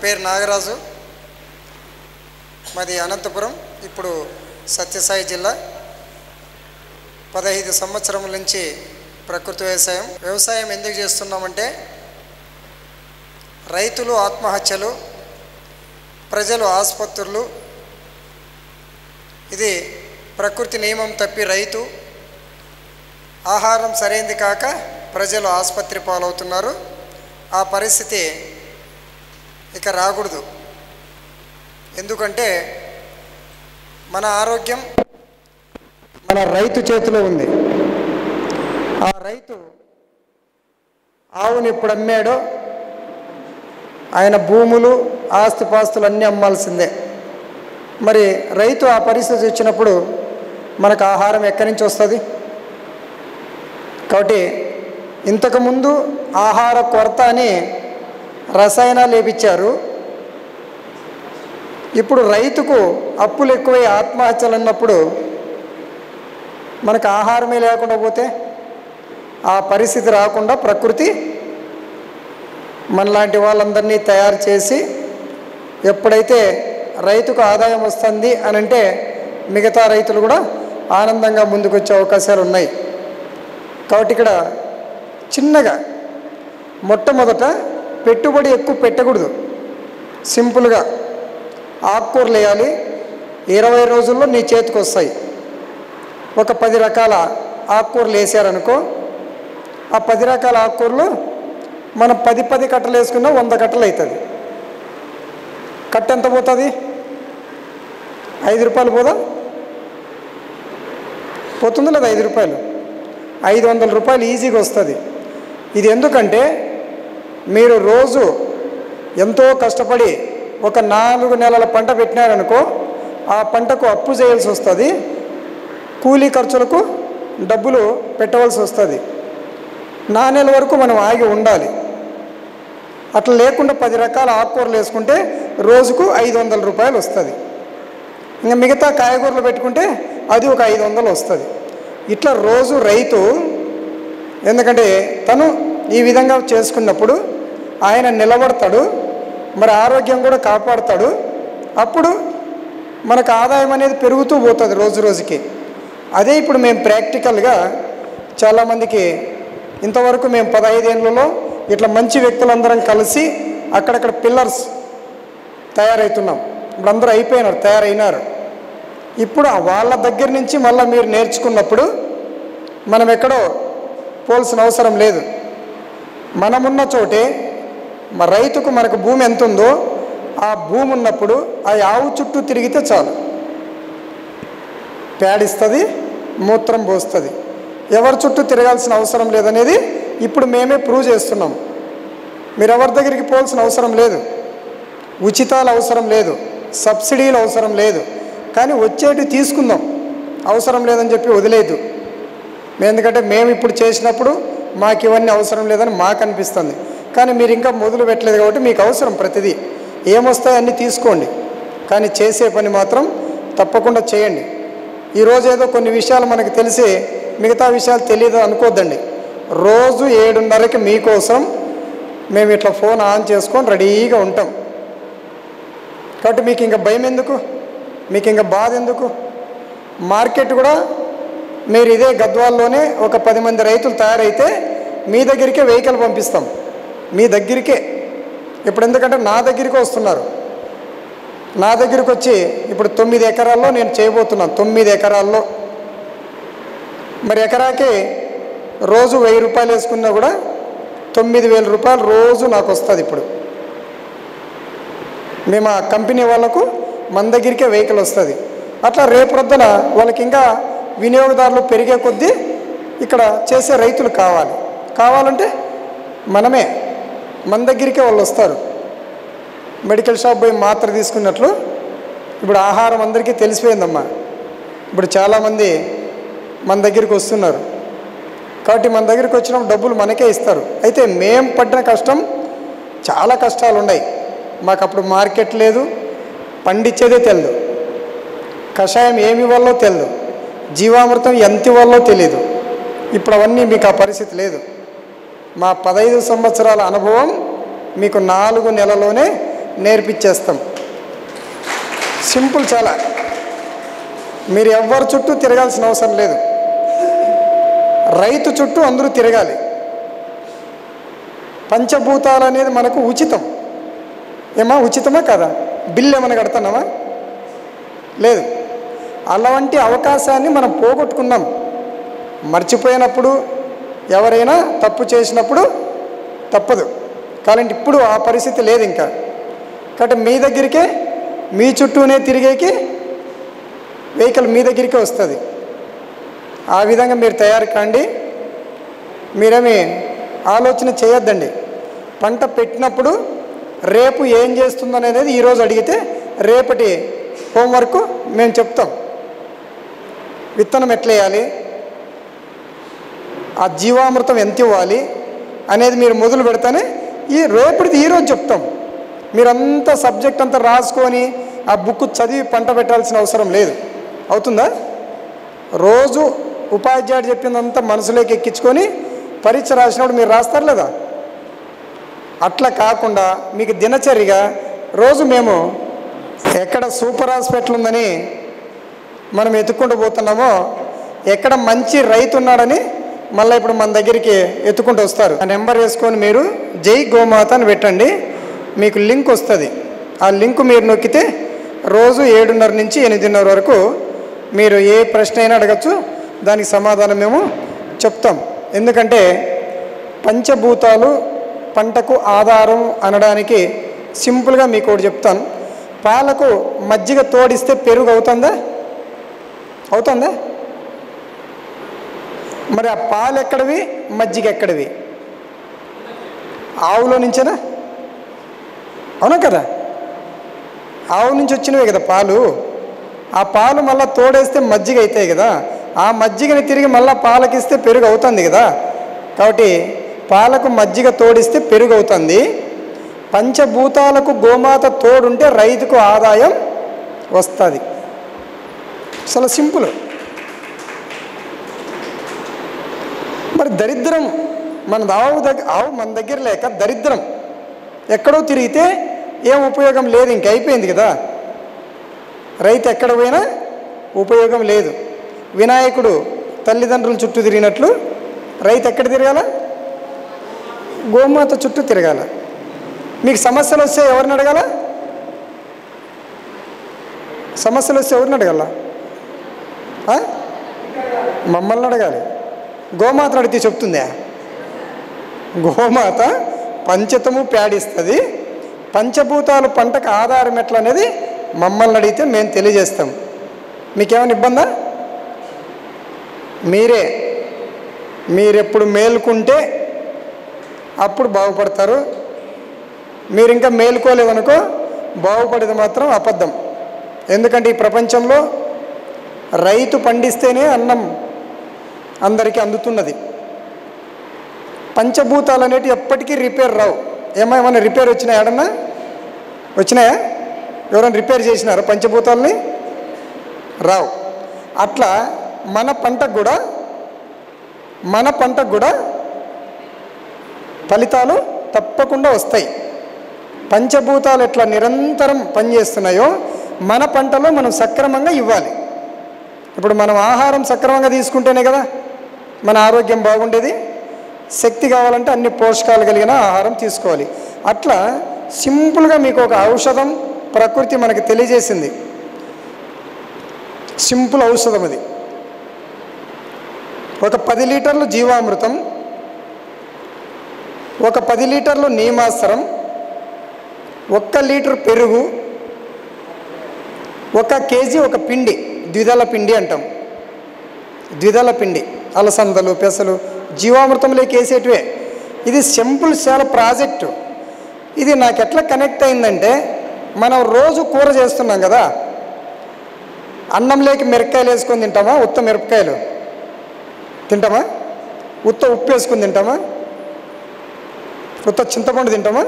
పేరు నాగరాజు, మాది అనంతపురం, ఇప్పుడు సత్యసాయి జిల్లా. 15 సంవత్సరముల నుంచి ప్రకృతి వ్యవసాయం ఎందుకు చేస్తున్నామంటే రైతులు ఆత్మహత్యలు, ప్రజలు ఆసుపత్రులు, ఇది ప్రకృతి నియమం తప్పి రైతు ఆహారం సరైనది కాక ప్రజలు ఆసుపత్రి పాలవుతున్నారు. ఆ పరిస్థితి ఇక రాకూడదు. ఎందుకంటే మన ఆరోగ్యం మన రైతు చేతిలో ఉంది. ఆ రైతు ఆవుని ఎప్పుడు అమ్మాడో ఆయన భూములు ఆస్తిపాస్తులు అన్నీ అమ్మాల్సిందే. మరి రైతు ఆ పరిస్థితి వచ్చినప్పుడు మనకు ఆహారం ఎక్కడి నుంచి వస్తుంది? కాబట్టి ఇంతకుముందు ఆహార కొరత అని రసాయనాలు వేపించారు. ఇప్పుడు రైతుకు అప్పులు ఎక్కువై ఆత్మహత్యలు అన్నప్పుడు మనకు ఆహారమే లేకుండా పోతే ఆ పరిస్థితి రాకుండా ప్రకృతి మనలాంటి వాళ్ళందరినీ తయారు చేసి ఎప్పుడైతే రైతుకు ఆదాయం వస్తుంది అని అంటే మిగతా రైతులు కూడా ఆనందంగా ముందుకొచ్చే అవకాశాలు ఉన్నాయి. కాబట్టి ఇక్కడ చిన్నగా మొట్టమొదట పెట్టుబడి ఎక్కువ పెట్టకూడదు. సింపుల్గా ఆకుకూరలు వేయాలి. 20 రోజుల్లో నీ చేతికి వస్తాయి. ఒక 10 రకాల ఆకుకూరలు వేసారనుకో, ఆ 10 రకాల ఆకుకూరలు మనం 10 కట్టలు వేసుకున్నా 100 కట్టలు అవుతుంది. కట్ట ఎంత పోతుంది? 5 రూపాయలు పోదా? పోతుంది లేదా? 5 రూపాయలు, 500 రూపాయలు ఈజీగా వస్తుంది. ఇది ఎందుకంటే మీరు రోజు ఎంతో కష్టపడి ఒక 4 నెలల పంట పెట్టినారనుకో, ఆ పంటకు అప్పు చేయాల్సి వస్తుంది, కూలీ ఖర్చులకు డబ్బులు పెట్టవలసి వస్తుంది. 4 నెలల వరకు మనం ఆగి ఉండాలి. అట్లా లేకుండా 10 రకాల ఆకుకూరలు వేసుకుంటే రోజుకు 500 రూపాయలు వస్తుంది. ఇంకా మిగతా కాయగూరలు పెట్టుకుంటే అది ఒక 500 వస్తుంది. ఇట్లా రోజు రైతు, ఎందుకంటే తను ఈ విధంగా చేసుకున్నప్పుడు ఆయన నిలబడతాడు, మరి ఆరోగ్యం కూడా కాపాడుతాడు. అప్పుడు మనకు ఆదాయం అనేది పెరుగుతూ పోతుంది రోజు రోజుకి. అదే ఇప్పుడు మేము ప్రాక్టికల్గా చాలామందికి ఇంతవరకు మేము 15 ఏళ్ళలో ఇట్లా మంచి వ్యక్తులందరం కలిసి అక్కడక్కడ పిల్లర్స్ తయారవుతున్నాం. ఇప్పుడు అందరూ అయిపోయినారు, తయారైనారు. ఇప్పుడు వాళ్ళ దగ్గర నుంచి మళ్ళీ మీరు నేర్చుకున్నప్పుడు మనం ఎక్కడో పోల్సిన అవసరం లేదు. మనమున్న చోటే రైతుకు మనకు భూమి ఎంత ఉందో ఆ భూమి ఉన్నప్పుడు ఆ ఆవు చుట్టూ తిరిగితే చాలు, పేడిస్తుంది, మూత్రం పోస్తుంది. ఎవరి చుట్టూ తిరగాల్సిన అవసరం లేదనేది ఇప్పుడు మేమే ప్రూవ్ చేస్తున్నాం. మీరు ఎవరి దగ్గరికి పోవాల్సిన అవసరం లేదు, ఉచితాలు అవసరం లేదు, సబ్సిడీలు అవసరం లేదు. కానీ వచ్చేటి తీసుకుందాం, అవసరం లేదని చెప్పి వదిలేదు. ఎందుకంటే మేము ఇప్పుడు చేసినప్పుడు మాకు ఇవన్నీ అవసరం లేదని మాకు అనిపిస్తుంది. కానీ మీరు ఇంకా మొదలు పెట్టలేదు కాబట్టి మీకు అవసరం ప్రతిదీ. ఏమొస్తాయో అన్నీ తీసుకోండి, కానీ చేసే పని మాత్రం తప్పకుండా చేయండి. ఈరోజు ఏదో కొన్ని విషయాలు మనకు తెలిసి మిగతా విషయాలు తెలియదు అనుకోద్దండి. రోజు 7:30కి మీకోసం మేము ఇట్లా ఫోన్ ఆన్ చేసుకొని రెడీగా ఉంటాం. కాబట్టి మీకు ఇంకా భయం ఎందుకు? మీకు ఇంకా బాధ ఎందుకు? మార్కెట్ కూడా మీరు ఇదే గద్వాల్లోనే ఒక 10 మంది రైతులు తయారైతే మీ దగ్గరికే వెహికల్ పంపిస్తాం, మీ దగ్గరికే. ఇప్పుడు ఎందుకంటే నా దగ్గరికి వస్తున్నారు. నా దగ్గరికి వచ్చి ఇప్పుడు 9 ఎకరాల్లో నేను చేయబోతున్నాను. 9 ఎకరాల్లో మరి ఎకరాకి రోజు 1000 రూపాయలు వేసుకున్నా కూడా 9000 రూపాయలు రోజు నాకు వస్తుంది. ఇప్పుడు మేము ఆ కంపెనీ వాళ్ళకు మన దగ్గరికే వెహికల్ వస్తుంది. అట్లా రేపు రొద్దున వాళ్ళకి ఇంకా వినియోగదారులు పెరిగే కొద్దీ ఇక్కడ చేసే రైతులు కావాలంటే మనమే మన దగ్గరికే వాళ్ళు వస్తారు. మెడికల్ షాప్ పోయి మాత్ర తీసుకున్నట్లు ఇప్పుడు ఆహారం అందరికీ తెలిసిపోయిందమ్మా. ఇప్పుడు చాలామంది మన దగ్గరికి వస్తున్నారు. కాబట్టి మన దగ్గరికి వచ్చినప్పుడు డబ్బులు మనకే ఇస్తారు. అయితే మేము పడిన కష్టం, చాలా కష్టాలు ఉన్నాయి. మాకు అప్పుడు మార్కెట్ లేదు, పండించేదే తెలియదు, కషాయం ఏమి ఇవ్వాలో తెలియదు, జీవామృతం ఎంత ఇవ్వాలో తెలియదు. ఇప్పుడు అవన్నీ మీకు ఆ పరిస్థితి లేదు. మా 15 సంవత్సరాల అనుభవం మీకు 4 నెలల్లోనే నేర్పించేస్తాం. సింపుల్ చాలా. మీరు ఎవరి చుట్టూ తిరగాల్సిన అవసరం లేదు. రైతు చుట్టూ అందరూ తిరగాలి. పంచభూతాలు అనేది మనకు ఉచితం. ఏమా ఉచితమా కదా? బిల్లు ఏమైనా కడుతున్నామా? లేదు. అలాంటి అవకాశాన్ని మనం పోగొట్టుకున్నాం. మర్చిపోయినప్పుడు ఎవరైనా తప్పు చేసినప్పుడు తప్పదు. కాబట్టి ఇప్పుడు ఆ పరిస్థితి లేదు ఇంకా. కాబట్టి మీ దగ్గరికే, మీ చుట్టూనే తిరిగేకి వెహికల్ మీ దగ్గరికే వస్తుంది. ఆ విధంగా మీరు తయారు కాండి. మీరేమి ఆలోచన చేయొద్దండి. పంట పెట్టినప్పుడు రేపు ఏం చేస్తుందనేది ఈరోజు అడిగితే రేపటి హోంవర్క్ మేము చెప్తాం. విత్తనం ఎట్లా వేయాలి, ఆ జీవామృతం ఎంత ఇవ్వాలి అనేది మీరు మొదలు పెడితేనే రేపటిది ఈరోజు చెప్తాం. మీరంతా సబ్జెక్ట్ అంతా రాసుకొని ఆ బుక్ చదివి పంట పెట్టాల్సిన అవసరం లేదు. అవుతుందా? రోజు ఉపాధ్యాయుడు చెప్పిందంతా మనసులోకి ఎక్కించుకొని పరీక్ష రాసినప్పుడు మీరు రాస్తారు లేదా? అట్లా కాకుండా మీకు దినచర్యగా రోజు మేము ఎక్కడ సూపర్ హాస్పిటల్ ఉందని మనం ఎత్తుక్కుంటూ పోతున్నామో, ఎక్కడ మంచి రైతు ఉన్నాడని మళ్ళీ ఇప్పుడు మన దగ్గరికి ఎత్తుకుంటూ వస్తారు. ఆ నెంబర్ వేసుకొని మీరు జై గోమాత అని పెట్టండి, మీకు లింక్ వస్తుంది. ఆ లింక్ మీరు నొక్కితే రోజు 7:30 నుంచి 8:30 వరకు మీరు ఏ ప్రశ్న అయినా అడగచ్చు. దానికి సమాధానం మేము చెప్తాం. ఎందుకంటే పంచభూతాలు పంటకు ఆధారం అనడానికి సింపుల్గా మీకు ఒకటి చెప్తాను. పాలకు మజ్జిగ తోడిస్తే పెరుగు అవుతుందా? అవుతుందా? మరి ఆ పాలు ఎక్కడివి, మజ్జిగ ఎక్కడివి? ఆవులో నుంచేనా? అవునా కదా? ఆవు నుంచి వచ్చినవే కదా పాలు. ఆ పాలు మళ్ళీ తోడేస్తే మజ్జిగ అవుతాయి కదా. ఆ మజ్జిగని తిరిగి మళ్ళీ పాలకిస్తే పెరుగు అవుతుంది కదా. కాబట్టి పాలకు మజ్జిగ తోడిస్తే పెరుగు అవుతుంది. పంచభూతాలకు గోమాత తోడుంటే రైతుకు ఆదాయం వస్తుంది. చాలా సింపుల్. మరి దరిద్రం ఆవు మన దగ్గర లేక దరిద్రం ఎక్కడో తిరిగితే ఏం ఉపయోగం లేదు. ఇంక అయిపోయింది కదా. రైతు ఎక్కడ పోయినా ఉపయోగం లేదు. వినాయకుడు తల్లిదండ్రుల చుట్టూ తిరిగినట్లు రైతు ఎక్కడ తిరగాల? గోమాత చుట్టూ తిరగాల. మీకు సమస్యలు వస్తే ఎవరిని అడగాల? సమస్యలు వస్తే ఎవరిని అడగాల? మమ్మల్ని అడగాలి. గోమాతను అడిగితే చెప్తుందా? గోమాత పంచతము పేడిస్తుంది. పంచభూతాలు పంటకు ఆధారం ఎట్లా అనేది మమ్మల్ని అడిగితే మేము తెలియజేస్తాం. మీకేమైనా ఇబ్బందా? మీరెప్పుడు మేలుకుంటే అప్పుడు బాగుపడతారు. మీరు ఇంకా మేలుకోలేదనుకో బాగుపడేది మాత్రం అబద్ధం. ఎందుకంటే ఈ ప్రపంచంలో రైతు పండిస్తేనే అన్నం అందరికీ అందుతున్నది. పంచభూతాలు అనేవి ఎప్పటికీ రిపేర్ రావు. ఏమైనా రిపేర్ వచ్చినాయా? ఏడన్నా వచ్చినాయా? ఎవరైనా రిపేర్ చేసినారా పంచభూతాలని? రావు. అట్లా మన పంటకు కూడా ఫలితాలు తప్పకుండా వస్తాయి. పంచభూతాలు ఎట్లా నిరంతరం పనిచేస్తున్నాయో మన పంటలో మనం సక్రమంగా ఇవ్వాలి. ఇప్పుడు మనం ఆహారం సక్రమంగా తీసుకుంటేనే కదా మన ఆరోగ్యం బాగుండేది. శక్తి కావాలంటే అన్ని పోషకాలు కలిగిన ఆహారం తీసుకోవాలి. అట్లా సింపుల్గా మీకు ఒక ఔషధం ప్రకృతి మనకి తెలియజేసింది. సింపుల్ ఔషధం అది. ఒక 10 లీటర్లు జీవామృతం, ఒక 10 లీటర్లు నీమాసరం, 1 లీటర్ పెరుగు, 1 కేజీ ఒక పిండి, ద్విదళ పిండి అంటాం. ద్విదళ పిండి, అలసందలు, పెసలు జీవామృతంలోకి వేసేటివే. ఇది సింపుల్ చాలా ప్రాజెక్టు. ఇది నాకు ఎట్లా కనెక్ట్ అయిందంటే, మనం రోజు కూర చేస్తున్నాం కదా, అన్నంలోకి మిరపకాయలు వేసుకొని తింటామా? ఉత్త మిరపకాయలు తింటామా? ఉత్త ఉప్పు వేసుకొని తింటామా? ఉత్త చింతపండు తింటామా?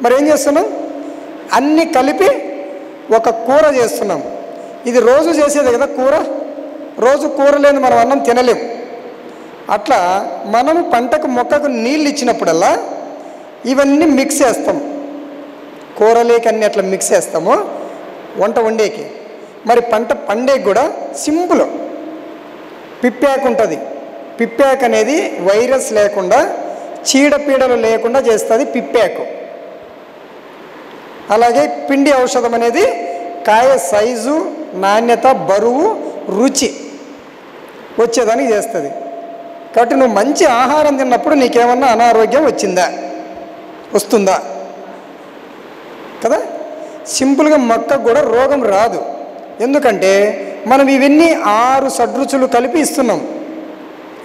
మరి ఏం చేస్తున్నాం? అన్నీ కలిపి ఒక కూర చేస్తున్నాం. ఇది రోజు చేసేదే కదా కూర. రోజు కూర లేని మనం అన్నం తినలేం. అట్లా మనము పంటకు మొక్కకు నీళ్ళు ఇచ్చినప్పుడల్లా ఇవన్నీ మిక్స్ చేస్తాం. కూరలేకి అన్ని అట్లా మిక్స్ చేస్తామో వంట వండేకి, మరి పంట పండేకి కూడా సింపుల్. పిప్పాకు ఉంటుంది. పిప్పాకు అనేది వైరస్ లేకుండా, చీడపీడలు లేకుండా చేస్తుంది పిప్పాకు. అలాగే పిండి ఔషధం అనేది కాయ సైజు, నాణ్యత, బరువు, రుచి వచ్చేదానికి చేస్తుంది. కాబట్టి నువ్వు మంచి ఆహారం తిన్నప్పుడు నీకేమన్నా అనారోగ్యం వస్తుందా? కదా. సింపుల్గా మొక్కకు కూడా రోగం రాదు. ఎందుకంటే మనం ఇవన్నీ 6 షడ్రుచులు కలిపి ఇస్తున్నాం.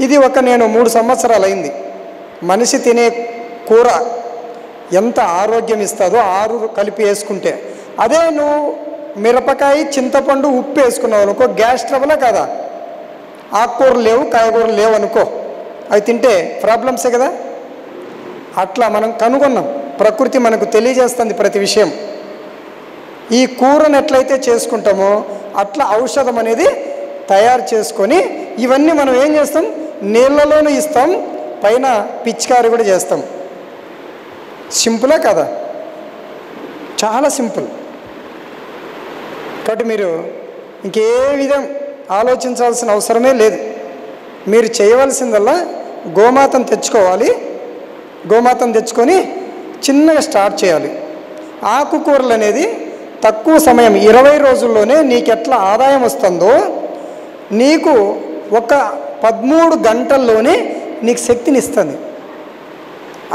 ఇది నేను 3 సంవత్సరాలు అయింది. మనిషి తినే కూర ఎంత ఆరోగ్యం ఇస్తుందో 6 కలిపి వేసుకుంటే. అదే నువ్వు మిరపకాయ, చింతపండు, ఉప్పు వేసుకున్నావు అనుకో, గ్యాస్ ట్రబులే కదా. ఆకుకూరలు లేవు, కాయగూరలు లేవు అనుకో, అవి తింటే ప్రాబ్లమ్సే కదా. అట్లా మనం కనుగొన్నాం. ప్రకృతి మనకు తెలియజేస్తుంది ప్రతి విషయం. ఈ కూరను ఎట్లయితే చేసుకుంటామో అట్లా ఔషధం అనేది తయారు చేసుకొని ఇవన్నీ మనం ఏం చేస్తాం, నీళ్ళలోనూ ఇస్తాం, పైన పిచికారి కూడా చేస్తాం. సింపులే కదా, చాలా సింపుల్. కాబట్టి మీరు ఇంకే విధం ఆలోచించాల్సిన అవసరమే లేదు. మీరు చేయవలసిందల్లా గోమాతను తెచ్చుకోవాలి. గోమాతను తెచ్చుకొని చిన్నగా స్టార్ట్ చేయాలి. ఆకుకూరలు అనేది తక్కువ సమయం, 20 రోజుల్లోనే నీకు ఎట్లా ఆదాయం వస్తుందో, నీకు ఒక 13 గంటల్లోనే నీకు శక్తిని ఇస్తుంది.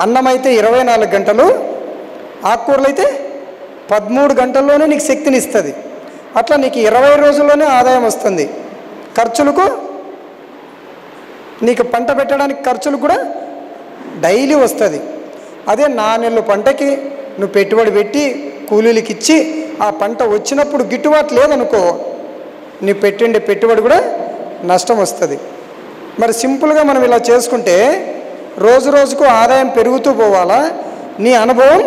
అన్నం అయితే 24 గంటలు, ఆకుకూరలు అయితే 13 గంటల్లోనే నీకు శక్తిని ఇస్తుంది. అట్లా నీకు 20 రోజుల్లోనే ఆదాయం వస్తుంది. ఖర్చులకు, నీకు పంట పెట్టడానికి ఖర్చులు కూడా డైలీ వస్తుంది. అదే 4 నెలల పంటకి నువ్వు పెట్టుబడి పెట్టి కూలీలకి ఇచ్చి ఆ పంట వచ్చినప్పుడు గిట్టుబాటు లేదనుకో, నీ పెట్టిండే పెట్టుబడి కూడా నష్టం వస్తుంది. మరి సింపుల్గా మనం ఇలా చేసుకుంటే రోజు రోజుకు ఆదాయం పెరుగుతూ పోవాలా, నీ అనుభవం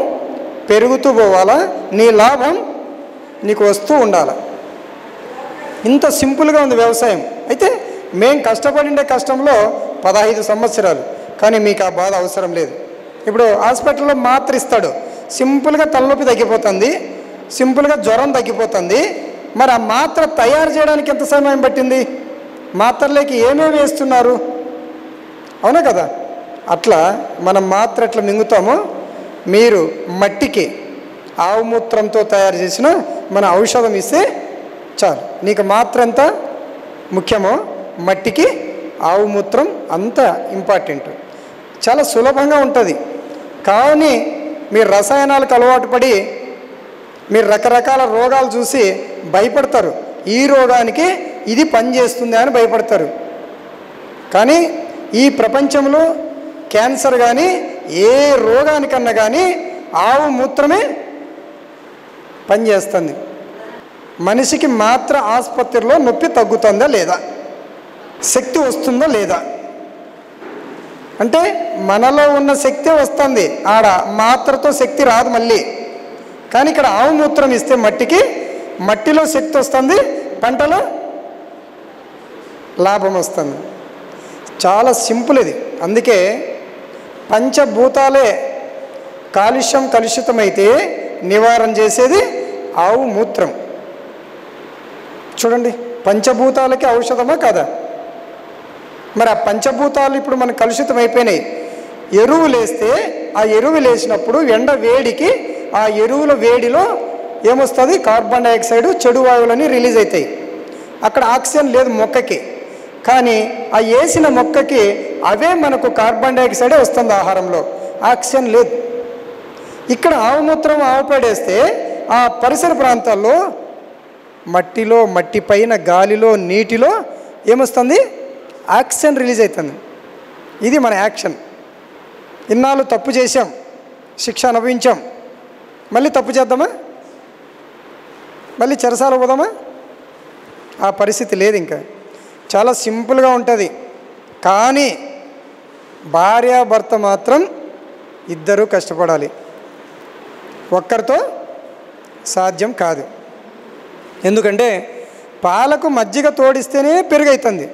పెరుగుతూ పోవాలా, నీ లాభం నీకు వస్తూ ఉండాలి. ఇంత సింపుల్గా ఉంది వ్యవసాయం. అయితే మేము కష్టపడిండే కష్టంలో 15 సంవత్సరాలు, కానీ మీకు ఆ బాధ అవసరం లేదు. ఇప్పుడు హాస్పిటల్లో మాత్ర ఇస్తాడు, సింపుల్గా తలనొప్పి తగ్గిపోతుంది, సింపుల్గా జ్వరం తగ్గిపోతుంది. మరి ఆ మాత్ర తయారు చేయడానికి ఎంత సమయం పట్టింది? మాత్రలోకి ఏమేమి వేస్తున్నారు? అవునా కదా. అట్లా మనం మాత్ర ఎట్లా మింగుతామో, మీరు మట్టికి ఆవు మూత్రంతో తయారు చేసిన మన ఔషధం ఇస్తే చాలు. నీకు మాత్ర ఎంత ముఖ్యమో మట్టికి ఆవు మూత్రం అంత ఇంపార్టెంట్. చాలా సులభంగా ఉంటుంది. కానీ మీరు రసాయనాలకు అలవాటు పడి మీరు రకరకాల రోగాలు చూసి భయపడతారు. ఈ రోగానికి ఇది పనిచేస్తుంది అని భయపడతారు. కానీ ఈ ప్రపంచంలో క్యాన్సర్ కానీ ఏ రోగానికన్నా కానీ ఆవు మూత్రమే పనిచేస్తుంది. మనిషికి మాత్ర ఆసుపత్రిలో నొప్పి తగ్గుతుందా లేదా, శక్తి వస్తుందా లేదా అంటే మనలో ఉన్న శక్తి వస్తుంది, ఆడ మాత్రతో శక్తి రాదు మళ్ళీ. కానీ ఇక్కడ ఆవు మూత్రం ఇస్తే మట్టిలో శక్తి వస్తుంది, పంటలో లాభం వస్తుంది. చాలా సింపుల్ ఇది. అందుకే పంచభూతాలే కలుషితమైతే నివారణ చేసేది ఆవు మూత్రం. చూడండి, పంచభూతాలకి ఔషధమా కాదా? మరి ఆ పంచభూతాలు ఇప్పుడు మనకు కలుషితం అయిపోయినాయి. ఎరువులు వేస్తే ఆ ఎరువులు వేసినప్పుడు ఎండ వేడికి ఆ ఎరువుల వేడిలో ఏమొస్తుంది, కార్బన్ డైఆక్సైడ్, చెడు వాయువులని రిలీజ్ అవుతాయి. అక్కడ ఆక్సిజన్ లేదు మొక్కకి. కానీ ఆ వేసిన మొక్కకి అవే మనకు కార్బన్ డైఆక్సైడే వస్తుంది ఆహారంలో, ఆక్సిజన్ లేదు. ఇక్కడ ఆవు మూత్రం, ఆవు పేడేస్తే ఆ పరిసర ప్రాంతాల్లో మట్టిలో, మట్టి పైన, గాలిలో, నీటిలో ఏమొస్తుంది, ఆక్సిజన్ రిలీజ్ అవుతుంది. ఇది మన యాక్షన్. ఇన్నాళ్ళు తప్పు చేసాం, శిక్ష అనుభవించాం, మళ్ళీ తప్పు చేద్దామా, మళ్ళీ చెరసాల పోదామా? ఆ పరిస్థితి లేదు. ఇంకా చాలా సింపుల్గా ఉంటుంది. కానీ భార్యాభర్త మాత్రం ఇద్దరూ కష్టపడాలి, ఒక్కరితో సాధ్యం కాదు. ఎందుకంటే పాలకు మజ్జిగ తోడిస్తేనే పెరుగవుతుంది.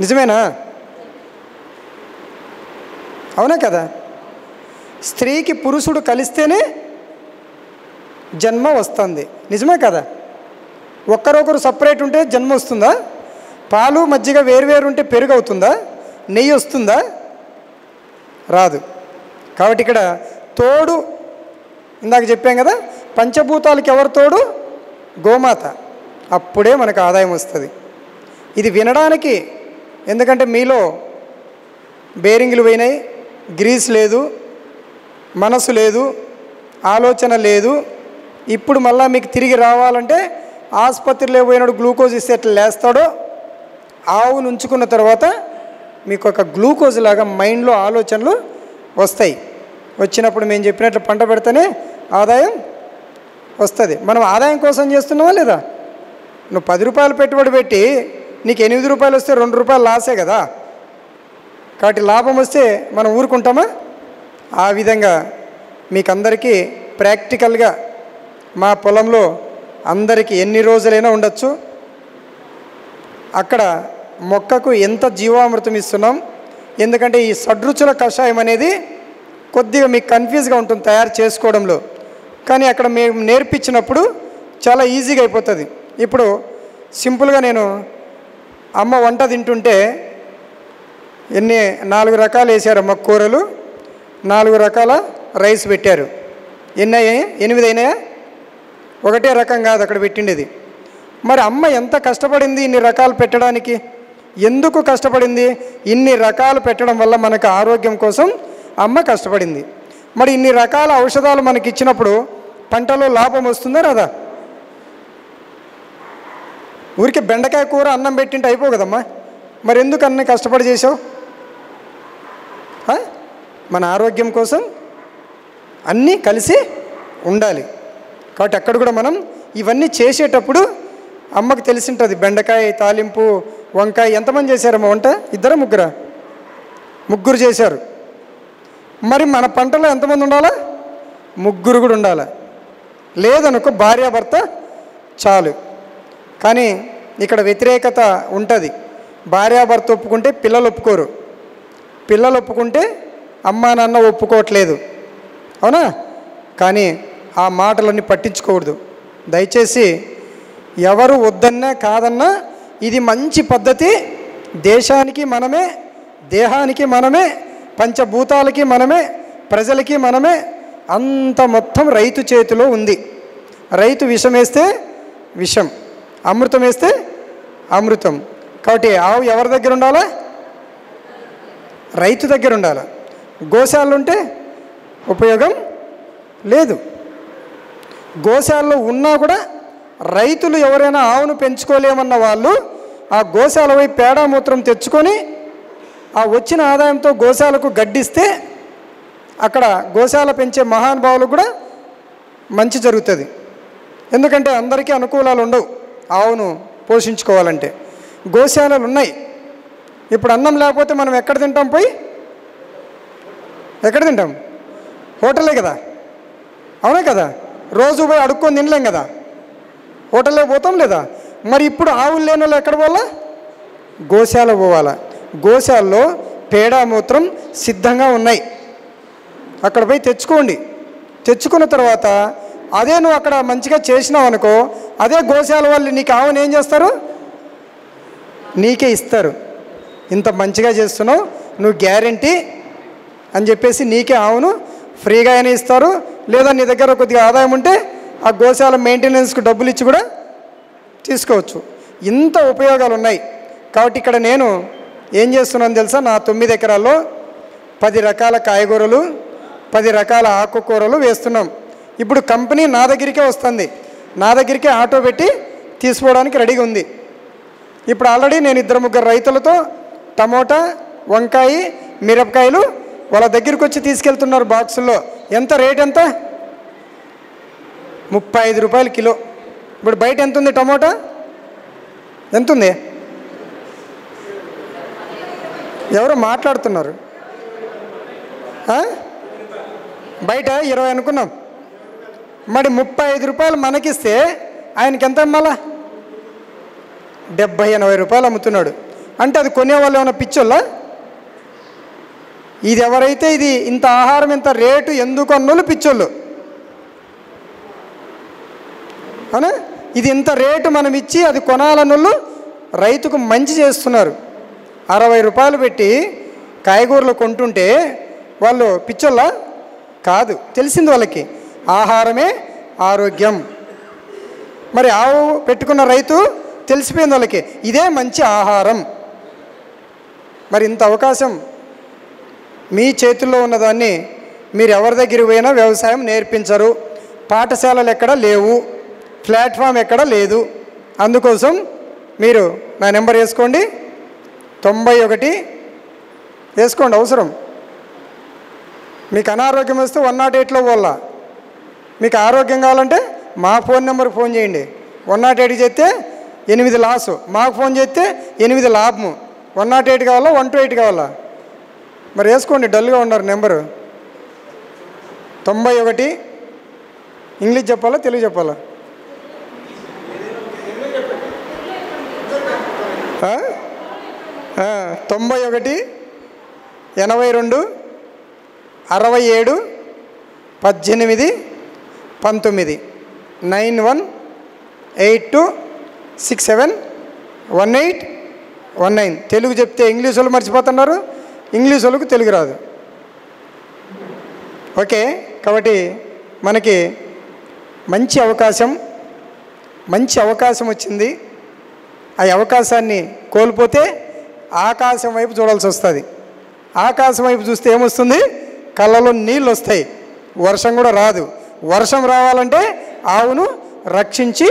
నిజమేనా? అవునా కదా. స్త్రీకి పురుషుడు కలిస్తేనే జన్మ వస్తుంది. నిజమే కదా? ఒక్కరొకరు సపరేట్ ఉంటే జన్మ వస్తుందా? పాలు మజ్జిగ వేరువేరు ఉంటే పెరుగు అవుతుందా? నెయ్యి వస్తుందా? రాదు. కాబట్టి ఇక్కడ తోడు, ఇందాక చెప్పాం కదా, పంచభూతాలకి ఎవరు తోడు? గోమాత. అప్పుడే మనకు ఆదాయం వస్తుంది. ఇది వినడానికి, ఎందుకంటే మీలో బేరింగ్లు పోయినాయి, గ్రీస్ లేదు, మనసు లేదు, ఆలోచన లేదు. ఇప్పుడు మళ్ళీ మీకు తిరిగి రావాలంటే ఆసుపత్రిలో పోయినాడు గ్లూకోజ్ ఇస్తే ఎట్లా లేస్తాడో, ఆవును ఉంచుకున్న తర్వాత మీకు ఒక గ్లూకోజ్ లాగా మైండ్లో ఆలోచనలు వస్తాయి. వచ్చినప్పుడు మేము చెప్పినట్లు పంట పెడితేనే ఆదాయం వస్తుంది. మనం ఆదాయం కోసం చేస్తున్నావా లేదా? నువ్వు 10 రూపాయలు పెట్టుబడి పెట్టి నీకు 8 రూపాయలు వస్తే 2 రూపాయలు లాసే కదా. కాబట్టి లాభం వస్తే మనం ఊరుకుంటామా? ఆ విధంగా మీకు అందరికీ ప్రాక్టికల్గా మా పొలంలో అందరికీ ఎన్ని రోజులైనా ఉండొచ్చు. అక్కడ మొక్కకు ఎంత జీవామృతం ఇస్తున్నాం, ఎందుకంటే ఈ షడ్రుచుల కషాయం అనేది కొద్దిగా మీకు కన్ఫ్యూజ్గా ఉంటుంది తయారు చేసుకోవడంలో, కానీ అక్కడ మేము నేర్పించినప్పుడు చాలా ఈజీగా అయిపోతుంది. ఇప్పుడు సింపుల్గా నేను అమ్మ వంట తింటుంటే 4 రకాలు వేసారమ్మ కూరలు, 4 రకాల రైస్ పెట్టారు. ఎన్ని అయ్యాయి? 8 అయినాయా? ఒకటే రకం కాదు అక్కడ పెట్టిండేది. మరి అమ్మ ఎంత కష్టపడింది ఇన్ని రకాలు పెట్టడానికి? ఎందుకు కష్టపడింది? ఇన్ని రకాలు పెట్టడం వల్ల మనకు ఆరోగ్యం కోసం అమ్మ కష్టపడింది. మరి ఇన్ని రకాల ఔషధాలు మనకి ఇచ్చినప్పుడు పంటలో లాభం వస్తుందా రాదా? ఊరికి బెండకాయ కూర అన్నం పెట్టింటే అయిపో కదమ్మా. మరి ఎందుకు అన్నీ కష్టపడి చేసావు? మన ఆరోగ్యం కోసం అన్నీ కలిసి ఉండాలి. కాబట్టి అక్కడ కూడా మనం ఇవన్నీ చేసేటప్పుడు అమ్మకు తెలిసి ఉంటుంది. బెండకాయ తాలింపు, వంకాయ. ఎంతమంది చేశారమ్మా వంట? 2 ముగ్గురు చేశారు. మరి మన పంటలో ఎంతమంది ఉండాలా? 3 కూడా ఉండాలి. లేదనుకో భార్యాభర్త చాలు. కానీ ఇక్కడ వ్యతిరేకత ఉంటుంది. భార్యాభర్త ఒప్పుకుంటే పిల్లలు ఒప్పుకోరు, పిల్లలు ఒప్పుకుంటే అమ్మా నాన్న ఒప్పుకోవట్లేదు. అవునా? కానీ ఆ మాటలన్నీ పట్టించుకోకూడదు. దయచేసి ఎవరు వద్దన్నా కాదన్నా ఇది మంచి పద్ధతి. దేశానికి మనమే, దేహానికి మనమే, పంచభూతాలకి మనమే, ప్రజలకి మనమే. అంత మొత్తం రైతు చేతిలో ఉంది. రైతు విషం వేస్తే విషం, అమృతం వేస్తే అమృతం. కాబట్టి ఆవు ఎవరి దగ్గర ఉండాలా? రైతు దగ్గర ఉండాలి. గోశాలలో ఉంటే ఉపయోగం లేదు. గోశాలలో ఉన్నా కూడా రైతులు ఎవరైనా ఆవును పెంచుకోలేమన్న వాళ్ళు ఆ గోశాల పోయి పేడ మూత్రం తెచ్చుకొని ఆ వచ్చిన ఆదాయంతో గోశాలకు గడ్డిస్తే అక్కడ గోశాల పెంచే మహానుభావులకు కూడా మంచి జరుగుతుంది. ఎందుకంటే అందరికీ అనుకూలాలు ఉండవు ఆవును పోషించుకోవాలంటే. గోశాలలు ఉన్నాయి. ఇప్పుడు అన్నం లేకపోతే మనం ఎక్కడ తింటాం? పోయి ఎక్కడ తింటాం? హోటలే కదా. అవునా కదా? రోజు పోయి అడుక్కొని తినలేం కదా, హోటల్లో పోతాం లేదా? మరి ఇప్పుడు ఆవులు లేని వాళ్ళు ఎక్కడ పోవాలా? గోశాల పోవాలా. గోశాలలో పేడ మూత్రం సిద్ధంగా ఉన్నాయి. అక్కడ పోయి తెచ్చుకోండి. తెచ్చుకున్న తర్వాత అదే నువ్వు అక్కడ మంచిగా చేసినావు అనుకో, అదే గోశాల వాళ్ళు నీకు ఆవును ఏం చేస్తారు? నీకే ఇస్తారు. ఇంత మంచిగా చేస్తున్నావు నువ్వు, గ్యారెంటీ అని చెప్పేసి నీకే ఆవును ఫ్రీగా అయినా ఇస్తారు. లేదా నీ దగ్గర కొద్దిగా ఆదాయం ఉంటే ఆ గోశాల మెయింటెనెన్స్కి డబ్బులు ఇచ్చి కూడా తీసుకోవచ్చు. ఇంత ఉపయోగాలు ఉన్నాయి. కాబట్టి ఇక్కడ నేను ఏం చేస్తున్నాను తెలుసా? నా 9 ఎకరాల్లో 10 రకాల కాయగూరలు, 10 రకాల ఆకుకూరలు వేస్తున్నాం. ఇప్పుడు కంపెనీ నా దగ్గరికే వస్తుంది. నా దగ్గరికే ఆటో పెట్టి తీసుకోవడానికి రెడీగా ఉంది. ఇప్పుడు ఆల్రెడీ నేను 2-3 రైతులతో టమోటా, వంకాయ, మిరపకాయలు వాళ్ళ దగ్గరికి వచ్చి తీసుకెళ్తున్నారు బాక్సుల్లో. ఎంత రేట్? ఎంత? 35 రూపాయలు కిలో. ఇప్పుడు బయట ఎంత ఉంది టమోటా? ఎంత ఉంది? ఎవరో మాట్లాడుతున్నారు. బయట 20 అనుకున్నాం. మరి 35 రూపాయలు మనకిస్తే ఆయనకి ఎంత అమ్మాలా? 70-80 రూపాయలు అమ్ముతున్నాడు. అంటే అది కొనేవాళ్ళు ఏమైనా పిచ్చోళ్ళా? ఇది ఎవరైతే ఇది ఇంత ఆహారం ఇంత రేటు ఎందుకు అన్నోళ్ళు పిచ్చోళ్ళు అవునా. ఇది ఇంత రేటు మనం ఇచ్చి అది కొనాలన్నోళ్ళు రైతుకు మంచి చేస్తున్నారు. 60 రూపాయలు పెట్టి కాయగూరలు కొంటుంటే వాళ్ళు పిచ్చోళ్ళ కాదు, తెలిసింది వాళ్ళకి ఆహారమే ఆరోగ్యం. మరి ఆవు పెట్టుకున్న రైతు తెలిసిపోయింది వాళ్ళకి ఇదే మంచి ఆహారం. మరి ఇంత అవకాశం మీ చేతుల్లో ఉన్నదాన్ని మీరు ఎవరి దగ్గరికి పోయినా వ్యవసాయం నేర్పించరు, పాఠశాలలు ఎక్కడ లేవు, ప్లాట్ఫామ్ ఎక్కడ లేదు. అందుకోసం మీరు నా నెంబర్ వేసుకోండి, 91 వేసుకోండి. అవసరం మీకు అనారోగ్యం వస్తే 108లో పోల్లా. మీకు ఆరోగ్యం కావాలంటే మా ఫోన్ నెంబర్కి ఫోన్ చేయండి. 108 చేస్తే 8 లాసు, మాకు ఫోన్ చేస్తే 8 లాభము. 108 కావాలా 128 కావాలా? మరి వేసుకోండి, డల్గా ఉన్నారు. నెంబరు 91. ఇంగ్లీష్ చెప్పాలా తెలుగు చెప్పాలా? 91 82 67 18 19 9182671819. తెలుగు చెప్తే ఇంగ్లీష్ వాళ్ళు మర్చిపోతున్నారు, ఇంగ్లీష్ వాళ్ళకు తెలుగు రాదు. ఓకే, కాబట్టి మనకి మంచి అవకాశం వచ్చింది. ఆ అవకాశాన్ని కోల్పోతే ఆకాశం వైపు చూడాల్సి వస్తుంది. ఆకాశం వైపు చూస్తే ఏమొస్తుంది? కళ్ళలో నీళ్ళు వస్తాయి, వర్షం కూడా రాదు. వర్షం రావాలంటే ఆవును రక్షించి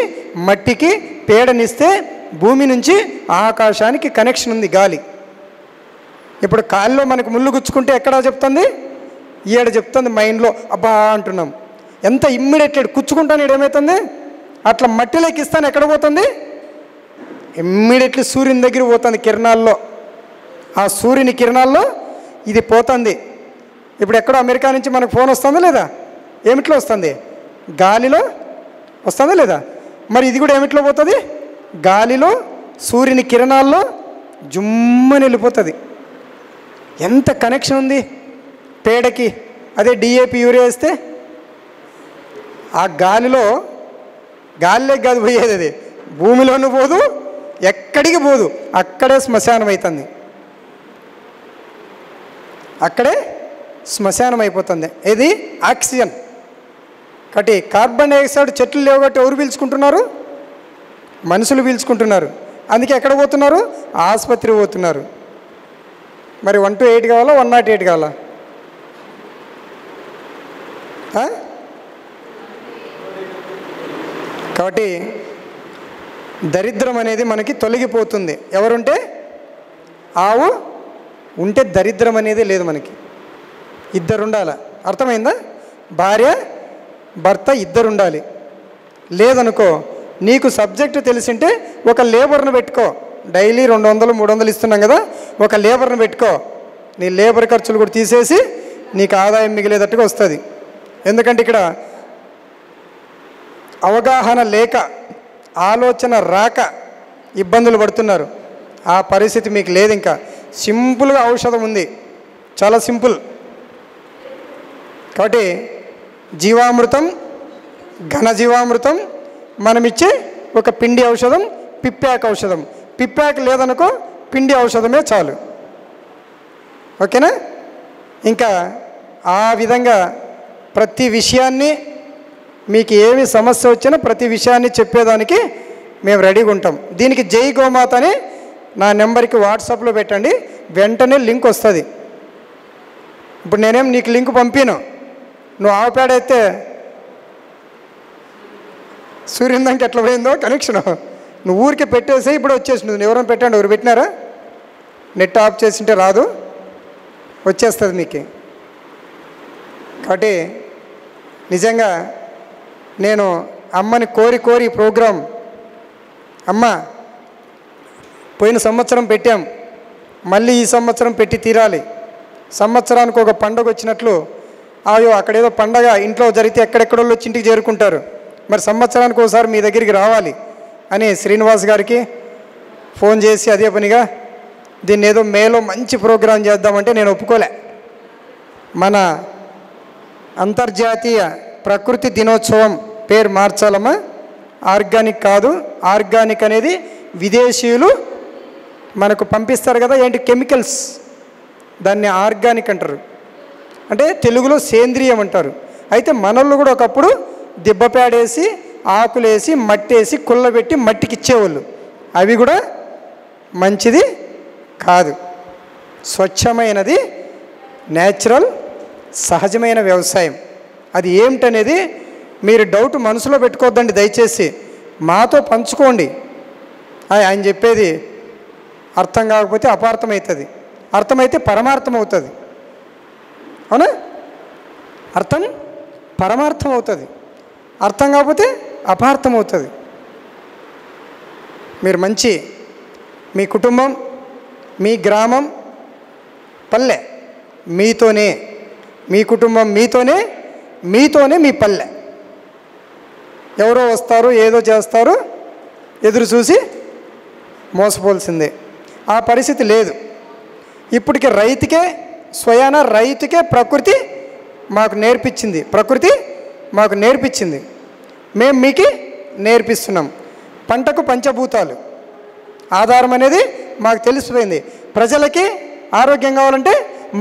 మట్టికి పేడనిస్తే భూమి నుంచి ఆకాశానికి కనెక్షన్ ఉంది గాలి. ఇప్పుడు కాలిలో మనకు ముళ్ళు గుచ్చుకుంటే ఎక్కడా చెప్తుంది? ఈడ చెప్తుంది మైండ్లో, అబ్బా అంటున్నాం. ఎంత ఇమ్మీడియట్లీ కుచ్చుకుంటాను ఏమవుతుంది? అట్లా మట్టిలోకి ఇస్తాను ఎక్కడ పోతుంది? ఇమ్మీడియట్లీ సూర్యుని దగ్గర పోతుంది కిరణాల్లో. ఆ సూర్యుని కిరణాల్లో ఇది పోతుంది. ఇప్పుడు ఎక్కడో అమెరికా నుంచి మనకు ఫోన్ వస్తుందా లేదా? ఏమిట్లో వస్తుంది? గాలిలో వస్తుందా లేదా? మరి ఇది కూడా ఏమిట్లో పోతుంది? గాలిలో సూర్యుని కిరణాల్లో జుమ్మని వెళ్ళిపోతుంది. ఎంత కనెక్షన్ ఉంది పేడకి. అదే డిఏపి యూరియా వేస్తే ఆ గాలిలోకి కాదు పోయేది, అది భూమిలోనూ పోదు, ఎక్కడికి పోదు, అక్కడే శ్మశానం అవుతుంది. అక్కడే శ్మశానం అయిపోతుంది. ఇది ఆక్సిజన్. కాబట్టి కార్బన్ డైఆక్సైడ్ చెట్లు లేవు కాబట్టి ఎవరు పీల్చుకుంటున్నారు? మనుషులు పీల్చుకుంటున్నారు. అందుకే ఎక్కడ పోతున్నారు? ఆసుపత్రి పోతున్నారు. మరి 128 కావాలా 108 కావాలా? కాబట్టి దరిద్రం అనేది మనకి తొలగిపోతుంది. ఎవరుంటే? ఆవు ఉంటే దరిద్రం అనేది లేదు మనకి. ఇద్దరు ఉండాలి. అర్థమైందా? భార్య భర్త ఇద్దరు ఉండాలి. లేదనుకో, నీకు సబ్జెక్టు తెలిసింటే ఒక లేబర్ను పెట్టుకో. డైలీ 200 300 ఇస్తున్నాం కదా, ఒక లేబర్ను పెట్టుకో. నీ లేబర్ ఖర్చులు కూడా తీసేసి నీకు ఆదాయం మిగిలేటట్టుగా వస్తుంది. ఎందుకంటే ఇక్కడ అవగాహన లేక, ఆలోచన రాక ఇబ్బందులు పడుతున్నారు. ఆ పరిస్థితి మీకు లేదు. ఇంకా సింపుల్గా ఔషధం ఉంది, చాలా సింపుల్. కాబట్టి జీవామృతం, ఘనజీవామృతం మనమిచ్చే ఒక పిండి ఔషధం, పిప్పాక్ ఔషధం. పిప్పాక్ లేదనుకో పిండి ఔషధమే చాలు. ఓకేనా? ఇంకా ఆ విధంగా ప్రతి విషయాన్ని, మీకు ఏమి సమస్య వచ్చినా ప్రతి విషయాన్ని చెప్పేదానికి మేము రెడీగా ఉంటాం. దీనికి జై గోమాత అని నా నెంబర్కి వాట్సాప్లో పెట్టండి, వెంటనే లింక్ వస్తుంది. ఇప్పుడు నేనేం నీకు లింక్ పంపిను, నువ్వు ఆవు పేడ అయితే సూర్యుందానికి ఎట్లా పోయిందో కనెక్షను, నువ్వు ఊరికి పెట్టేసి ఇప్పుడు వచ్చేసి నువ్వు ఎవరైనా పెట్టండి. ఎవరు పెట్టినారా? నెట్ ఆఫ్ చేసింటే రాదు, వచ్చేస్తుంది మీకు. కాబట్టి నిజంగా నేను అమ్మని కోరి ప్రోగ్రాం, అమ్మ పోయిన సంవత్సరం పెట్టాం, మళ్ళీ ఈ సంవత్సరం పెట్టి తీరాలి. సంవత్సరానికి ఒక పండుగ వచ్చినట్లు, అయ్యో అక్కడేదో పండగ ఇంట్లో జరిగితే ఎక్కడెక్కడో వచ్చి ఇంటికి చేరుకుంటారు, మరి సంవత్సరానికి ఒకసారి మీ దగ్గరికి రావాలి అని శ్రీనివాస్ గారికి ఫోన్ చేసి అదే పనిగా దీన్ని ఏదో మేలో మంచి ప్రోగ్రాం చేద్దామంటే నేను ఒప్పుకోలే. మన అంతర్జాతీయ ప్రకృతి దినోత్సవం పేరు మార్చాలమ్మా. ఆర్గానిక్ కాదు. ఆర్గానిక్ అనేది విదేశీయులు మనకు పంపిస్తారు కదా, ఏంటి కెమికల్స్, దాన్ని ఆర్గానిక్ అంటారు. అంటే తెలుగులో సేంద్రియం అంటారు. అయితే మనోళ్ళు కూడా ఒకప్పుడు దిబ్బపేడేసి ఆకులేసి మట్టేసి కుళ్ళబెట్టి మట్టికి ఇచ్చేవాళ్ళు. అవి కూడా మంచిది కాదు. స్వచ్ఛమైనది న్యాచురల్ సహజమైన వ్యవసాయం. అది ఏమిటనేది మీరు డౌట్ మనసులో పెట్టుకోవద్దండి దయచేసి, మాతో పంచుకోండి. ఆయన చెప్పేది అర్థం కాకపోతే అపార్థమవుతుంది, అర్థమైతే పరమార్థం అవుతుంది. అవునా? అర్థం పరమార్థం అవుతుంది, అర్థం కాకపోతే అపార్థం అవుతుంది. మీరు మంచి మీ కుటుంబం, మీ గ్రామం, పల్లె మీతోనే, మీ కుటుంబం మీతోనే, మీతోనే మీ పల్లె. ఎవరో వస్తారు ఏదో చేస్తారు ఎదురు చూసి మోసపోల్సిందే. ఆ పరిస్థితి లేదు. ఇప్పటికి రైతుకే స్వయాన రైతుకే ప్రకృతి మాకు నేర్పించింది, ప్రకృతి మాకు నేర్పించింది, మేము మీకు నేర్పిస్తున్నాం. పంటకు పంచభూతాలు ఆధారం అనేది మాకు తెలిసిపోయింది. ప్రజలకి ఆరోగ్యం కావాలంటే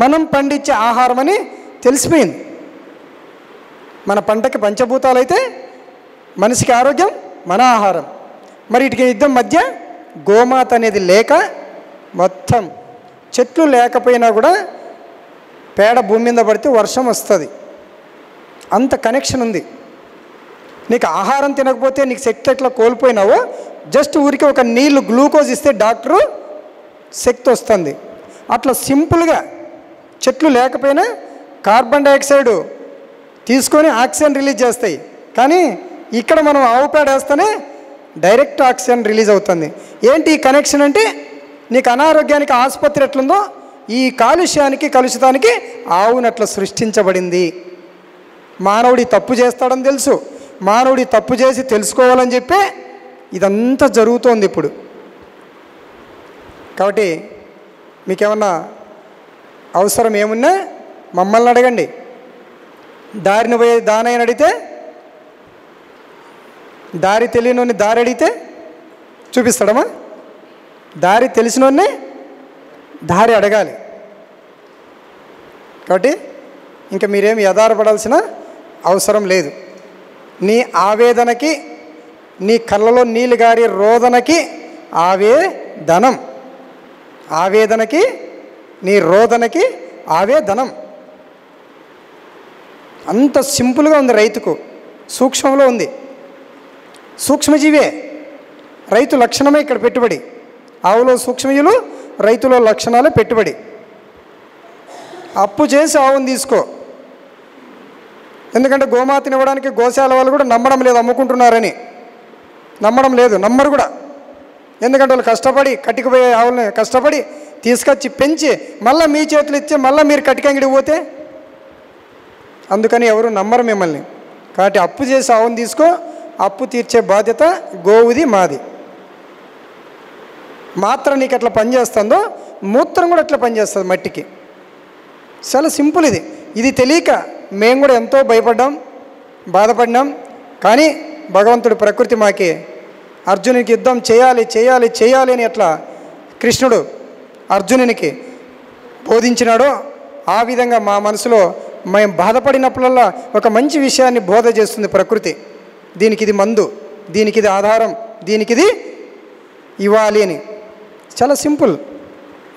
మనం పండించే ఆహారం అని తెలిసిపోయింది. మన పంటకి పంచభూతాలు అయితే మనిషికి ఆరోగ్యం మన ఆహారం. మరి వీటికి యుద్ధం మధ్య గోమాత అనేది లేక మొత్తం చెట్లు లేకపోయినా కూడా పేడ భూమి మీద పడితే వర్షం వస్తుంది. అంత కనెక్షన్ ఉంది. నీకు ఆహారం తినకపోతే నీకు శక్తి ఎట్లా కోల్పోయినావో, జస్ట్ ఊరికి ఒక నీళ్ళు గ్లూకోజ్ ఇస్తే డాక్టరు శక్తి వస్తుంది. అట్లా సింపుల్గా చెట్లు లేకపోయినా కార్బన్ డైఆక్సైడ్ తీసుకొని ఆక్సిజన్ రిలీజ్ చేస్తాయి. కానీ ఇక్కడ మనం ఆవు పేడ వేస్తేనే డైరెక్ట్ ఆక్సిజన్ రిలీజ్ అవుతుంది. ఏంటి ఈ కనెక్షన్ అంటే, నీకు అనారోగ్యానికి ఆసుపత్రి ఎట్లుందో ఈ కాలుష్యానికి కలుషితానికి ఆవునట్లా సృష్టించబడింది. మానవుడి తప్పు చేస్తాడని తెలుసు, మానవుడి తప్పు చేసి తెలుసుకోవాలని చెప్పే ఇదంతా జరుగుతోంది ఇప్పుడు. కాబట్టి మీకేమన్నా అవసరం ఏమున్నా మమ్మల్ని అడగండి. దారిని పోయే దానైన అడిగితే, దారి తెలియనోని దారి అడిగితే చూపిస్తాడమ్మా. దారి తెలిసినోన్నే దారి అడగాలి. కాబట్టి ఇంకా మీరేమి ఆధారపడాల్సిన అవసరం లేదు. నీ ఆవేదనకి, నీ కళ్ళలో నీళ్ళు గారి రోదనకి ఆవేదనం, ఆవేదనకి నీ రోదనకి ఆవేదనం. అంత సింపుల్గా ఉంది. రైతుకు సూక్ష్మంలో ఉంది. సూక్ష్మజీవే రైతు లక్షణమే ఇక్కడ పెట్టుబడి. ఆవులో సూక్ష్మజీవులు, రైతులో లక్షణాలే పెట్టుబడి. అప్పు చేసి ఆవును తీసుకో. ఎందుకంటే గోమాతని ఇవ్వడానికి గోశాల వాళ్ళు కూడా నమ్మడం లేదు, అమ్ముకుంటున్నారని నమ్మడం లేదు, నమ్మరు కూడా. ఎందుకంటే వాళ్ళు కష్టపడి కట్టికిపోయే ఆవులని కష్టపడి తీసుకొచ్చి పెంచి మళ్ళీ మీ చేతులు ఇచ్చి మళ్ళీ మీరు కట్టికంగిడి పోతే అందుకని ఎవరు నమ్మరు మిమ్మల్ని. కాబట్టి అప్పు చేసి ఆవును తీసుకో. అప్పు తీర్చే బాధ్యత గోవుది, మాది. మాత్ర నీకు ఎట్లా పనిచేస్తుందో మూత్రం కూడా ఎట్లా పనిచేస్తుంది మట్టికి. చాలా సింపుల్ ఇది. ఇది తెలియక మేము కూడా ఎంతో భయపడ్డాం, బాధపడినాం. కానీ భగవంతుడు ప్రకృతి మాకి అర్జునునికి యుద్ధం చేయాలి చేయాలి చేయాలి అని ఎట్లా కృష్ణుడు అర్జునునికి బోధించినాడో ఆ విధంగా మా మనసులో మేము బాధపడినప్పుడల్లా ఒక మంచి విషయాన్ని బోధ చేస్తుంది ప్రకృతి. దీనికి ఇది మందు, దీనికి ఇది ఆధారం, దీనికి ఇది ఇవ్వాలి అని. చాలా సింపుల్.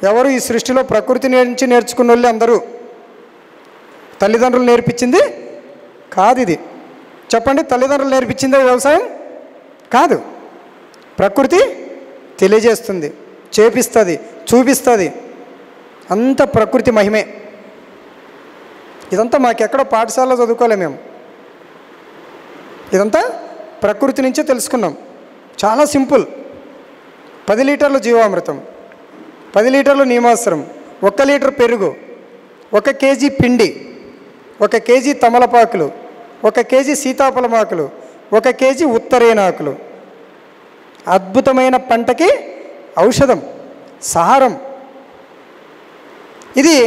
ఎవరు ఈ సృష్టిలో ప్రకృతి నుంచి నేర్చుకున్న వాళ్ళే అందరూ. తల్లిదండ్రులు నేర్పించింది కాదు ఇది. చెప్పండి, తల్లిదండ్రులు నేర్పించిందే వ్యవసాయం కాదు. ప్రకృతి తెలియజేస్తుంది, చేపిస్తుంది, చూపిస్తుంది. అంత ప్రకృతి మహిమే. ఇదంతా మాకెక్కడో పాఠశాలలో చదువుకోలే మేము. ఇదంతా ప్రకృతి నుంచే తెలుసుకున్నాం. చాలా సింపుల్. 10 లీటర్లు జీవామృతం, 10 లీటర్లు నీమాస్త్రం, 1 లీటర్ పెరుగు, 1 కేజీ పిండి, 1 కేజీ తమలపాకులు, 1 కేజీ సీతాఫలమాకులు, 1 కేజీ ఉత్తరేనాకులు. అద్భుతమైన పంటకి ఔషధం, సారం. ఇది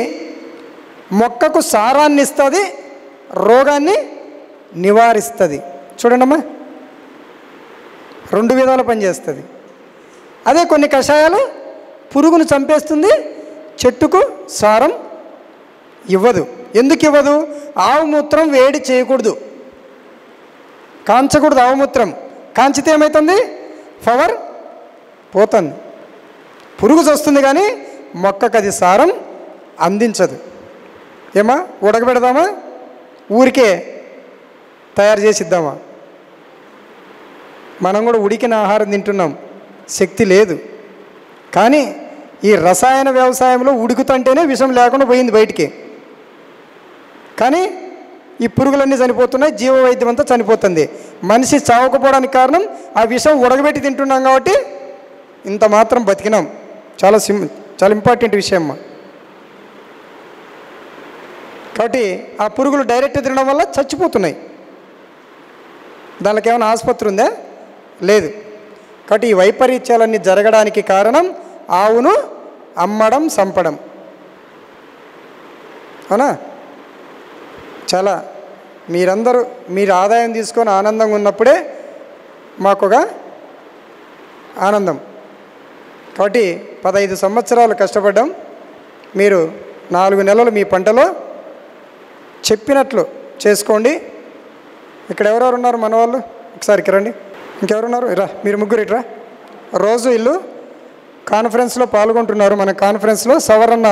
మొక్కకు సారాన్ని ఇస్తుంది, రోగాన్ని నివారిస్తుంది. చూడండమ్మా, 2 విధాలు పనిచేస్తుంది. అదే కొన్ని కషాయాలు పురుగును చంపేస్తుంది, చెట్టుకు సారం ఇవ్వదు. ఎందుకు ఇవ్వదు? ఆవు మూత్రం వేడి చేయకూడదు, కాంచకూడదు. ఆవు మూత్రం కాంచితే ఏమవుతుంది? పవర్ పోతుంది, పురుగు వస్తుంది, కానీ మొక్కకు అది సారం అందించదు. ఏమా ఉడకబెడదామా? ఊరికే తయారు చేసి ఇద్దామా? మనం కూడా ఉడికిన ఆహారం తింటున్నాం, శక్తి లేదు. కానీ ఈ రసాయన వ్యవసాయంలో ఉడుకుతుంటేనే విషం లేకుండా పోయింది బయటికి. కానీ ఈ పురుగులన్నీ చనిపోతున్నాయి, జీవ వైద్యం అంతా చనిపోతుంది. మనిషి చావకపోవడానికి కారణం ఆ విషం ఉడకబెట్టి తింటున్నాం కాబట్టి ఇంత మాత్రం బతికినాం. చాలా ఇంపార్టెంట్ విషయం అమ్మా. కాబట్టి ఆ పురుగులు డైరెక్ట్ తినడం వల్ల చచ్చిపోతున్నాయి. దానికి ఏమైనా ఆసుపత్రి ఉందా? లేదు. కాబట్టి ఈ వైపరీత్యాలన్నీ జరగడానికి కారణం ఆవును అమ్మడం, చంపడం. అవునా? చాలా మీరందరూ మీరు ఆదాయం తీసుకొని ఆనందంగా ఉన్నప్పుడే మాకొక ఆనందం. కాబట్టి 15 సంవత్సరాలు కష్టపడ్డాం. మీరు 4 నెలలు మీ పంటలో చెప్పినట్లు చేసుకోండి. ఇక్కడ ఎవరెవరు ఉన్నారు మన వాళ్ళు? ఒకసారికి రండి. ఇంకెవరున్నారు? రా, మీరు ముగ్గురు ఇట్రా. రోజు ఇల్లు కాన్ఫరెన్స్లో పాల్గొంటున్నారు. మన కాన్ఫరెన్స్లో సవరణ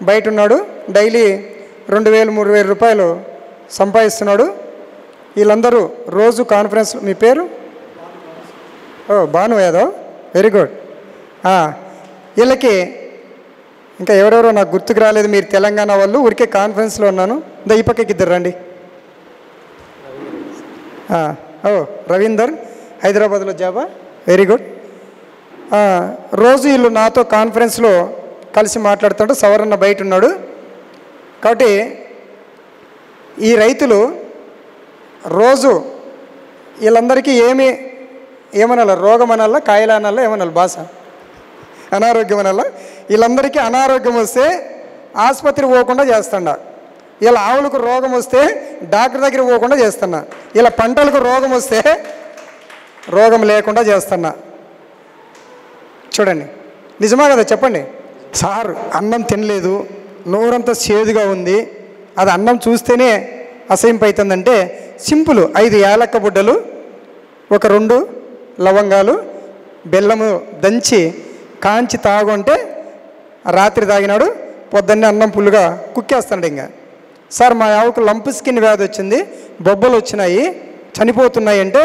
బయట ఉన్నాడు, డైలీ 2000, 3000 రూపాయలు సంపాదిస్తున్నాడు. వీళ్ళందరూ రోజు కాన్ఫరెన్స్. మీ పేరు? Bhanu Yadav, very good. వీళ్ళకి ఇంకా ఎవరెవరో నాకు గుర్తుకు రాలేదు. మీరు తెలంగాణ వాళ్ళు, ఊరికే కాన్ఫరెన్స్లో ఉన్నాను. ఈ పక్కకి ఇద్దరు రండి. రవీందర్, హైదరాబాద్లో జాబా, వెరీ గుడ్. రోజు వీళ్ళు నాతో కాన్ఫరెన్స్లో కలిసి మాట్లాడుతుంటే సవరణ బయట ఉన్నాడు. కాబట్టి ఈ రైతులు రోజు వీళ్ళందరికీ ఏమనాల? రోగం అనాలా, కాయలు అనాలా, ఏమనాలి భాష? అనారోగ్యం అనాలా? వీళ్ళందరికీ అనారోగ్యం వస్తే ఆసుపత్రికి పోకుండా చేస్తున్నా. ఇలా ఆవులకు రోగం వస్తే డాక్టర్ దగ్గర పోకుండా చేస్తున్నా. ఇలా పంటలకు రోగం వస్తే రోగం లేకుండా చేస్తున్నా. చూడండి, నిజమా కదా? చెప్పండి. సార్ అన్నం తినలేదు, నోరంతా చేదుగా ఉంది, అది అన్నం చూస్తేనే అసహ్యింపవుతుందంటే సింపుల్. 5 యాలక్క బుడ్డలు, ఒక 2 లవంగాలు, బెల్లము దంచి కాంచి తాగుంటే రాత్రి తాగినాడు, పొద్దున్నే అన్నం పుల్లుగా కుక్కేస్తాడు. ఇంకా సార్ మా ఆవుకు లంప్ స్కిన్ వ్యాధి వచ్చింది, బొబ్బలు వచ్చినాయి, చనిపోతున్నాయి అంటే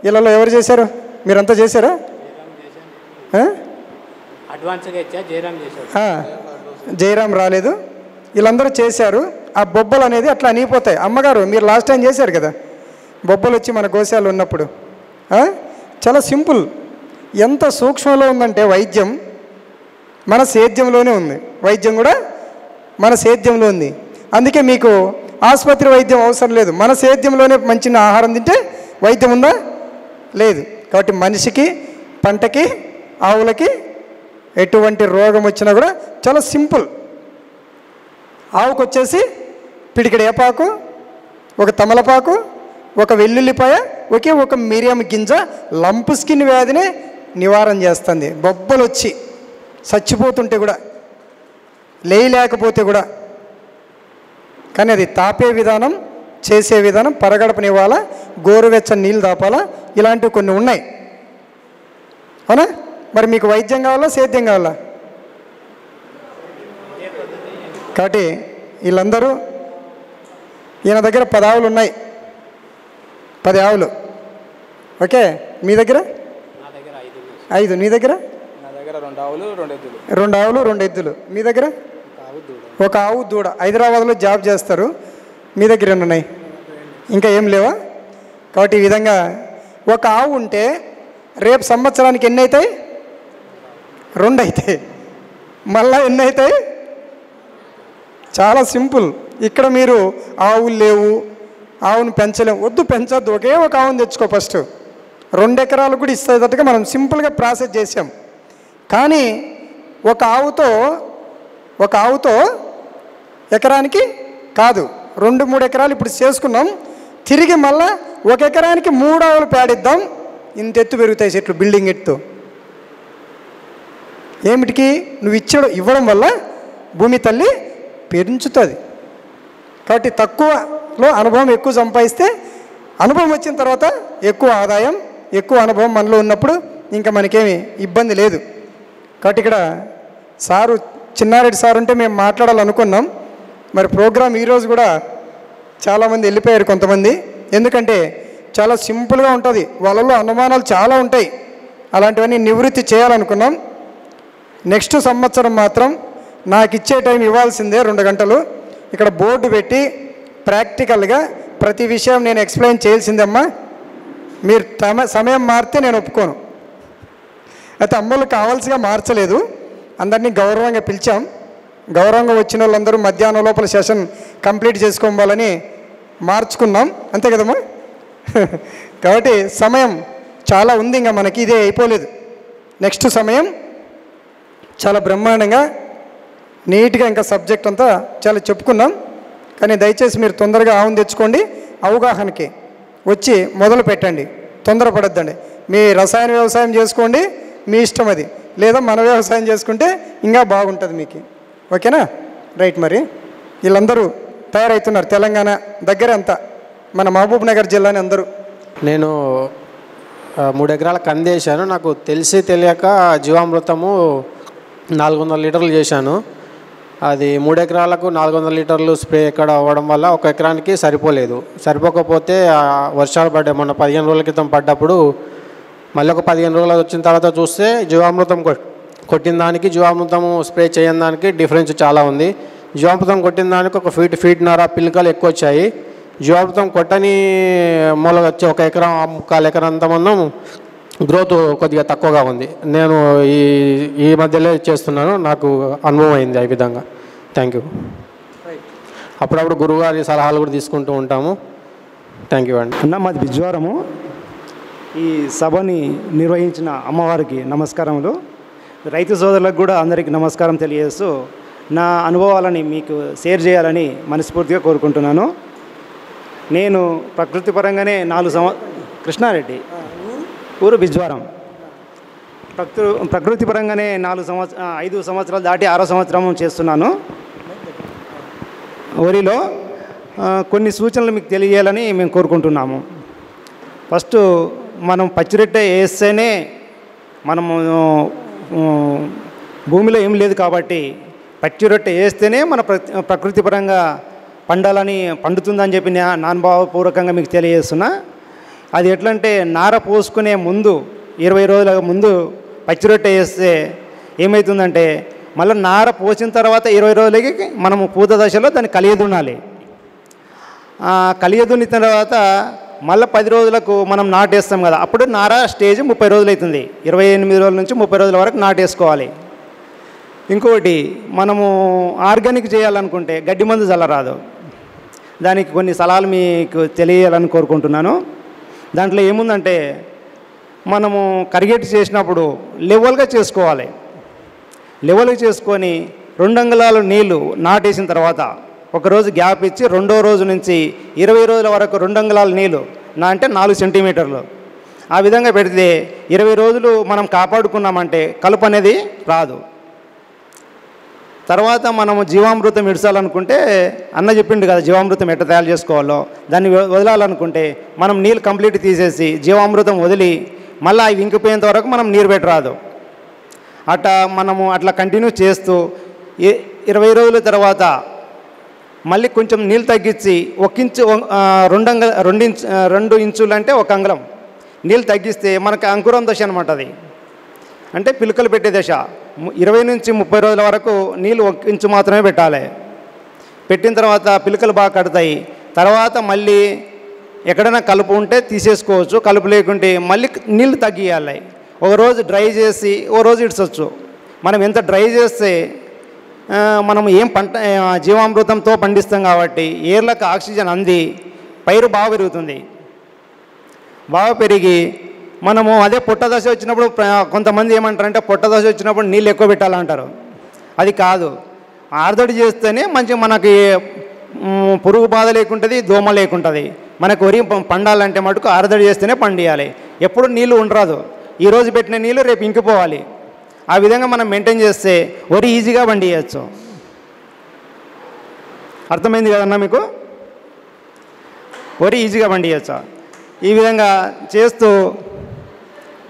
వీళ్ళలో ఎవరు చేశారు? మీరంతా చేశారా? జయరాం రాలేదు, వీళ్ళందరూ చేశారు. ఆ బొబ్బలు అనేది అట్లా అనిగిపోతాయి. అమ్మగారు మీరు లాస్ట్ టైం చేశారు కదా బొబ్బలు వచ్చి మన గోశాలు ఉన్నప్పుడు. చాలా సింపుల్. ఎంత సూక్ష్మంలో ఉందంటే వైద్యం మన సేద్యంలోనే ఉంది. వైద్యం కూడా మన సేద్యంలో ఉంది. అందుకే మీకు ఆసుపత్రి వైద్యం అవసరం లేదు. మన సేద్యంలోనే మంచి ఆహారం తింటే వైద్యం ఉందా? లేదు. కాబట్టి మనిషికి, పంటకి, ఆవులకి ఎటువంటి రోగం వచ్చినా కూడా చాలా సింపుల్. ఆవుకు వచ్చేసి పిడికిడి ఏపాకు, ఒక తమలపాకు, ఒక వెల్లుల్లిపాయ, ఒక మిరియం గింజ లంప్ స్కిన్ వ్యాధిని నివారణ చేస్తుంది. బొబ్బలు వచ్చి చచ్చిపోతుంటే కూడా, లేకపోతే కూడా. కానీ అది తాపే విధానం, చేసే విధానం, పరగడపనివ్వాలా, గోరువెచ్చని నీళ్ళు తాపాలా, ఇలాంటివి కొన్ని ఉన్నాయి. అవునా? మరి మీకు వైద్యం కావాలా, సేద్యం కావాలా? కాబట్టి వీళ్ళందరూ ఈయన దగ్గర 10 ఆవులు ఉన్నాయి. 10 ఆవులు. ఓకే, మీ దగ్గర 5. నీ దగ్గర 2 ఆవులు 2 ఎద్దులు. 2 ఆవులు 2 ఎద్దులు. మీ దగ్గర 1 ఆవు దూడ. హైదరాబాద్లో జాబ్ చేస్తారు. మీ దగ్గర ఎన్ని ఉన్నాయి? ఇంకా ఏం లేవా? కాబట్టి ఈ విధంగా 1 ఆవు ఉంటే రేపు సంవత్సరానికి ఎన్ని అవుతాయి? 2 అవుతాయి. మళ్ళా ఎన్ని అవుతాయి? చాలా సింపుల్. ఇక్కడ మీరు ఆవులు లేవు, ఆవును పెంచలేము, వద్దు, పెంచొద్దు, ఒకే 1 ఆవును తెచ్చుకో. ఫస్ట్ 2 ఎకరాలు కూడా ఇస్తేటట్టుగా మనం సింపుల్గా ప్రాసెస్ చేసాం. కానీ ఒక ఆవుతో ఎకరానికి కాదు, 2-3 ఎకరాలు ఇప్పుడు చేసుకున్నాం. తిరిగి మళ్ళా 1 ఎకరానికి 3 ఆవులు పేడిద్దాం. ఇంత ఎత్తు పెరుగుతాయి చెట్లు, బిల్డింగ్ ఎత్తు. ఏమిటికి? నువ్వు ఇవ్వడం వల్ల భూమి తల్లి పెంచుతుంది. కాబట్టి తక్కువలో అనుభవం ఎక్కువ సంపాదిస్తే, అనుభవం వచ్చిన తర్వాత ఎక్కువ ఆదాయం, ఎక్కువ అనుభవం మనలో ఉన్నప్పుడు ఇంకా మనకేమి ఇబ్బంది లేదు. కాబట్టి ఇక్కడ సారు చిన్నారెడ్డి సార్ ఉంటే మేము మాట్లాడాలనుకున్నాం. మరి ప్రోగ్రాం ఈరోజు కూడా చాలామంది వెళ్ళిపోయారు కొంతమంది. ఎందుకంటే చాలా సింపుల్గా ఉంటుంది, వాళ్ళలో అనుమానాలు చాలా ఉంటాయి. అలాంటివన్నీ నివృత్తి చేయాలనుకున్నాం. నెక్స్ట్ సంవత్సరం మాత్రం నాకు ఇచ్చే టైం ఇవ్వాల్సిందే 2 గంటలు. ఇక్కడ బోర్డు పెట్టి ప్రాక్టికల్గా ప్రతి విషయం నేను ఎక్స్ప్లెయిన్ చేయాల్సిందమ్మా. మీరు సమయం మారితే నేను ఒప్పుకోను. అయితే అమ్మలు కావాల్సిగా మార్చలేదు, అందరినీ గౌరవంగా పిలిచాం. గౌరవంగా వచ్చిన వాళ్ళందరూ మధ్యాహ్నం లోపల సెషన్ కంప్లీట్ చేసుకోవాలని మార్చుకున్నాం. అంతే కదమ్మా? కాబట్టి సమయం చాలా ఉంది, ఇంకా మనకి ఇదే అయిపోలేదు. నెక్స్ట్ సమయం చాలా బ్రహ్మాండంగా నీట్గా ఇంకా సబ్జెక్ట్ అంతా చాలా చెప్పుకున్నాం. కానీ దయచేసి మీరు తొందరగా ఆవును తెచ్చుకోండి, అవగాహనకి వచ్చి మొదలు పెట్టండి, తొందరపడద్దండి. మీ రసాయన వ్యవసాయం చేసుకోండి, మీ ఇష్టం అది. లేదా మన వ్యవసాయం చేసుకుంటే ఇంకా బాగుంటుంది మీకు. ఓకేనా? రైట్. మరి వీళ్ళందరూ తయారవుతున్నారు తెలంగాణ దగ్గర అంతా, మన మహబూబ్ నగర్ జిల్లాని అందరూ. నేను 3 ఎకరాల కంది వేసాను. నాకు తెలిసి తెలియక జీవామృతము 400 లీటర్లు చేశాను. అది 3 ఎకరాలకు 400 లీటర్లు స్ప్రే ఎక్కడ అవ్వడం వల్ల 1 ఎకరానికి సరిపోలేదు. సరిపోకపోతే వర్షాలు పడ్డాయి. మొన్న 15 రోజుల క్రితం పడ్డప్పుడు మళ్ళీ ఒక 15 రోజులు వచ్చిన తర్వాత చూస్తే జీవామృతం కొట్టిన దానికి జీవామృతం స్ప్రే చేయని దానికి డిఫరెన్స్ చాలా ఉంది. జీవామృతం కొట్టిన దానికి 1 ఫీట్న్నర పిలకలు ఎక్కువ వచ్చాయి. జీవామృతం కొట్టని మూలగా వచ్చి 1 ఎకరం 1/4 ఎకరం అంత మందం గ్రోత్ కొద్దిగా తక్కువగా ఉంది. నేను ఈ మధ్యలో చేస్తున్నాను, నాకు అనుభవం అయింది ఆ విధంగా. Thank you. అప్పుడప్పుడు గురువుగారి సలహాలు కూడా తీసుకుంటూ ఉంటాము. థ్యాంక్ యూ అండి. అన్న, మాది బిజ్వారము. ఈ సభని నిర్వహించిన అమ్మవారికి నమస్కారములు. రైతు సోదరులకు కూడా అందరికీ నమస్కారం తెలియజేస్తూ నా అనుభవాలని మీకు షేర్ చేయాలని మనస్ఫూర్తిగా కోరుకుంటున్నాను. నేను ప్రకృతి పరంగానే కృష్ణారెడ్డి, ఊరు బిజ్వారం. ప్రకృతి పరంగానే 5 సంవత్సరాలు దాటి 6వ సంవత్సరం చేస్తున్నాను. వరిలో కొన్ని సూచనలు మీకు తెలియజేయాలని మేము కోరుకుంటున్నాము. ఫస్ట్, మనం పచ్చిరొట్టె వేస్తేనే మనము భూమిలో ఏం లేదు కాబట్టి పచ్చిరొట్టె వేస్తేనే మన ప్రకృతి పరంగా పండుతుందని చెప్పి నానుభావపూర్వకంగా మీకు తెలియజేస్తున్నా. అది ఎట్లంటే, నార పోసుకునే ముందు 20 రోజుల ముందు పచ్చిరొట్టె వేస్తే ఏమవుతుందంటే, మళ్ళీ నార పోసిన తర్వాత 20 రోజులకి మనము పూత దశలో దాన్ని కలియదున్నాలి. కలియదున్న తర్వాత మళ్ళీ 10 రోజులకు మనం నాటేస్తాం కదా, అప్పుడు నార స్టేజ్ 30 రోజులు అవుతుంది. 28 రోజుల నుంచి 30 రోజుల వరకు నాటేసుకోవాలి. ఇంకొకటి, మనము ఆర్గానిక్ చేయాలనుకుంటే గడ్డి మందు చల్లరాదు. దానికి కొన్ని సలహాలు మీకు తెలియాలని కోరుకుంటున్నాను. దాంట్లో ఏముందంటే, మనము కరిగేటి చేసినప్పుడు లెవెల్గా చేసుకోవాలి. లెవెల్గా చేసుకొని 2 అంగుళాలు నీళ్లు నాటేసిన తర్వాత 1 రోజు గ్యాప్ ఇచ్చి 2వ రోజు నుంచి 20 రోజుల వరకు 2 అంగుళాల నీళ్ళు అంటే 4 సెంటీమీటర్లు ఆ విధంగా పెడితే 20 రోజులు మనం కాపాడుకున్నామంటే కలుపు అనేది రాదు. తర్వాత మనము జీవామృతం ఇడ్చాలనుకుంటే, అన్న చెప్పిండు కదా జీవామృతం ఎట్లా తయారు చేసుకోవాలో, దాన్ని వదలాలనుకుంటే మనం నీళ్ళు కంప్లీట్ తీసేసి జీవామృతం వదిలి మళ్ళీ అవి ఇంకిపోయేంత వరకు మనం నీరు పెట్టరాదు. మనము అట్లా కంటిన్యూ చేస్తూ 20 రోజుల తర్వాత మళ్ళీ కొంచెం నీళ్ళు తగ్గించి 1 ఇంచు 2 ఇంచులు అంటే 1 అంగుళం నీళ్ళు తగ్గిస్తే మనకు అంకురం దశ అనమాట. అది అంటే పిలకలు పెట్టే దశ. 20 నుంచి 30 రోజుల వరకు నీళ్ళు 1 ఇంచు మాత్రమే పెట్టాలి. పెట్టిన తర్వాత పిలకలు బాగా కడతాయి. తర్వాత మళ్ళీ ఎక్కడైనా కలుపు ఉంటే తీసేసుకోవచ్చు, కలుపు లేకుంటే మళ్ళీ నీళ్ళు తగ్గియాలి. 1 రోజు డ్రై చేసి 1 రోజు ఇడ్చవచ్చు. మనం ఎంత డ్రై చేస్తే మనం జీవామృతంతో పండిస్తాం కాబట్టి ఏర్లకు ఆక్సిజన్ అంది పైరు బాగా పెరుగుతుంది. బాగా పెరిగి మనము అదే పొట్ట దశ వచ్చినప్పుడు కొంతమంది ఏమంటారంటే, పొట్ట దశ వచ్చినప్పుడు నీళ్ళు ఎక్కువ పెట్టాలంటారు. అది కాదు. ఆర్దడి చేస్తేనే మంచిగా మనకి పురుగు బాధ లేకుంటుంది, దోమ లేకుంటుంది. మనకు వరి పండాలంటే మటుకు ఆర్దడి చేస్తేనే పండియాలి. ఎప్పుడు నీళ్ళు ఉండరాదు. ఈరోజు పెట్టిన నీళ్ళు రేపు ఇంకిపోవాలి. ఆ విధంగా మనం మెయింటైన్ చేస్తే వరి ఈజీగా పండియచ్చు. అర్థమైంది కదన్నా మీకు? వరి ఈజీగా పండియచ్చు. ఈ విధంగా చేస్తూ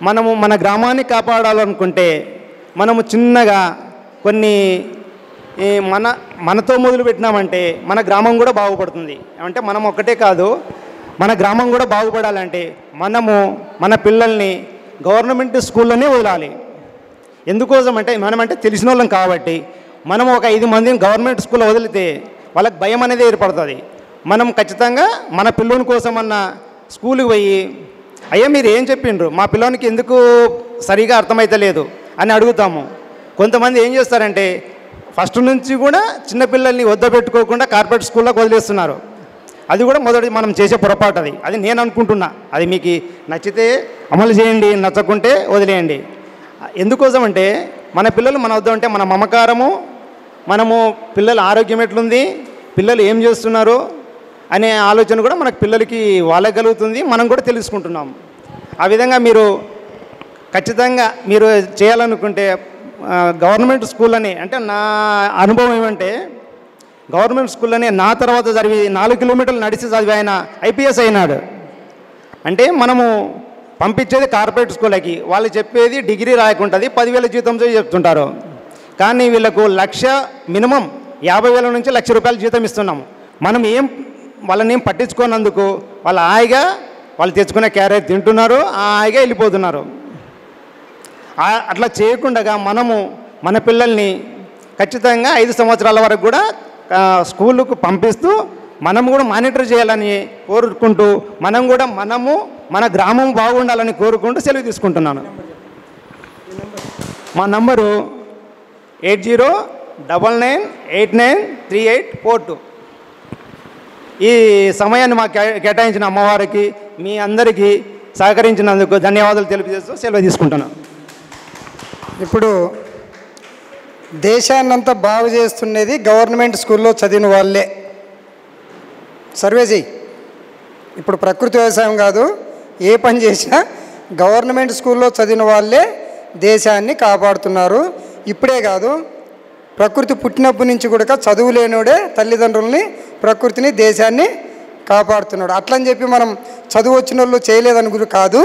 మనము మన గ్రామాన్ని కాపాడాలనుకుంటే మనము చిన్నగా కొన్ని మనతో మొదలు పెట్టినామంటే మన గ్రామం కూడా బాగుపడుతుంది. అంటే మనం ఒక్కటే కాదు, మన గ్రామం కూడా బాగుపడాలంటే మనము మన పిల్లల్ని గవర్నమెంట్ స్కూల్లోనే వదలాలి. ఎందుకోసం అంటే మనమంటే తెలిసిన వాళ్ళం కాబట్టి మనం ఒక 5 మందిని గవర్నమెంట్ స్కూల్లో వదిలితే వాళ్ళకి భయం అనేది ఏర్పడుతుంది. మనం ఖచ్చితంగా మన పిల్లోని కోసం అన్న స్కూల్కి పోయి, అయ్యా మీరు ఏం చెప్పిండ్రు, మా పిల్లోనికి ఎందుకు సరిగా అర్థమైతలేదు అని అడుగుతాము. కొంతమంది ఏం చేస్తారంటే ఫస్ట్ నుంచి కూడా చిన్నపిల్లల్ని వద్దపెట్టుకోకుండా కార్పొరేట్ స్కూల్లోకి వదిలేస్తున్నారు. అది కూడా మొదటి మనం చేసే పొరపాటు. అది నేను అనుకుంటున్నా. అది మీకు నచ్చితే అమలు చేయండి, నచ్చకుంటే వదిలేయండి. ఎందుకోసం అంటే మన పిల్లలు మన వద్ద ఉంటే మన మమకారము, మనము పిల్లల ఆరోగ్యం ఎట్లుంది, పిల్లలు ఏం చేస్తున్నారు అనే ఆలోచన కూడా మనకు పిల్లలకి వాళ్ళకి కలుగుతుంది, మనం కూడా తెలుసుకుంటున్నాం. ఆ విధంగా మీరు ఖచ్చితంగా మీరు చేయాలనుకుంటే గవర్నమెంట్ స్కూల్లోనే, అంటే నా అనుభవం ఏమంటే గవర్నమెంట్ స్కూల్లోనే నా తర్వాత చదివి 4 కిలోమీటర్లు నడిచి చదివి ఆయన ఐపీఎస్ అయినాడు. అంటే మనము పంపించేది కార్పొరేట్ స్కూళ్ళకి, వాళ్ళు చెప్పేది డిగ్రీ రాయకుంటుంది, 10,000 జీతంతో చెప్తుంటారు. కానీ వీళ్ళకు మినిమం 50,000 నుంచి ₹1,00,000 జీతం ఇస్తున్నాము. మనం వాళ్ళని ఏం పట్టించుకోనందుకు వాళ్ళు హాయిగా వాళ్ళు తెచ్చుకునే క్యారేజ్ తింటున్నారు, హాయిగా వెళ్ళిపోతున్నారు. అట్లా చేయకుండా మనము మన పిల్లల్ని ఖచ్చితంగా 5 సంవత్సరాల వరకు కూడా స్కూలుకు పంపిస్తూ మనం కూడా మానిటర్ చేయాలని కోరుకుంటూ మన గ్రామం బాగుండాలని కోరుకుంటూ సెలవు తీసుకుంటున్నాను. మా నంబరు 8099893842. ఈ సమయాన్ని మాకు కేటాయించిన అమ్మవారికి మీ అందరికీ సహకరించినందుకు ధన్యవాదాలు తెలియజేస్తూ సెలవు తీసుకుంటున్నాను. ఇప్పుడు దేశాన్నంతా బాగు చేస్తున్నది గవర్నమెంట్ స్కూల్లో చదివిన వాళ్ళే. సర్వే చేయి. ఇప్పుడు ప్రకృతి వ్యవసాయం కాదు, ఏ పని చేసినా గవర్నమెంట్ స్కూల్లో చదివిన వాళ్ళే దేశాన్ని కాపాడుతున్నారు. ఇప్పుడే కాదు, ప్రకృతి పుట్టినప్పటి నుంచి కూడా చదువు లేనోడే తల్లిదండ్రుల్ని, ప్రకృతిని, దేశాన్ని కాపాడుతున్నాడు. అట్లని చెప్పి మనం చదువు వచ్చిన వాళ్ళు చేయలేదని కాదు,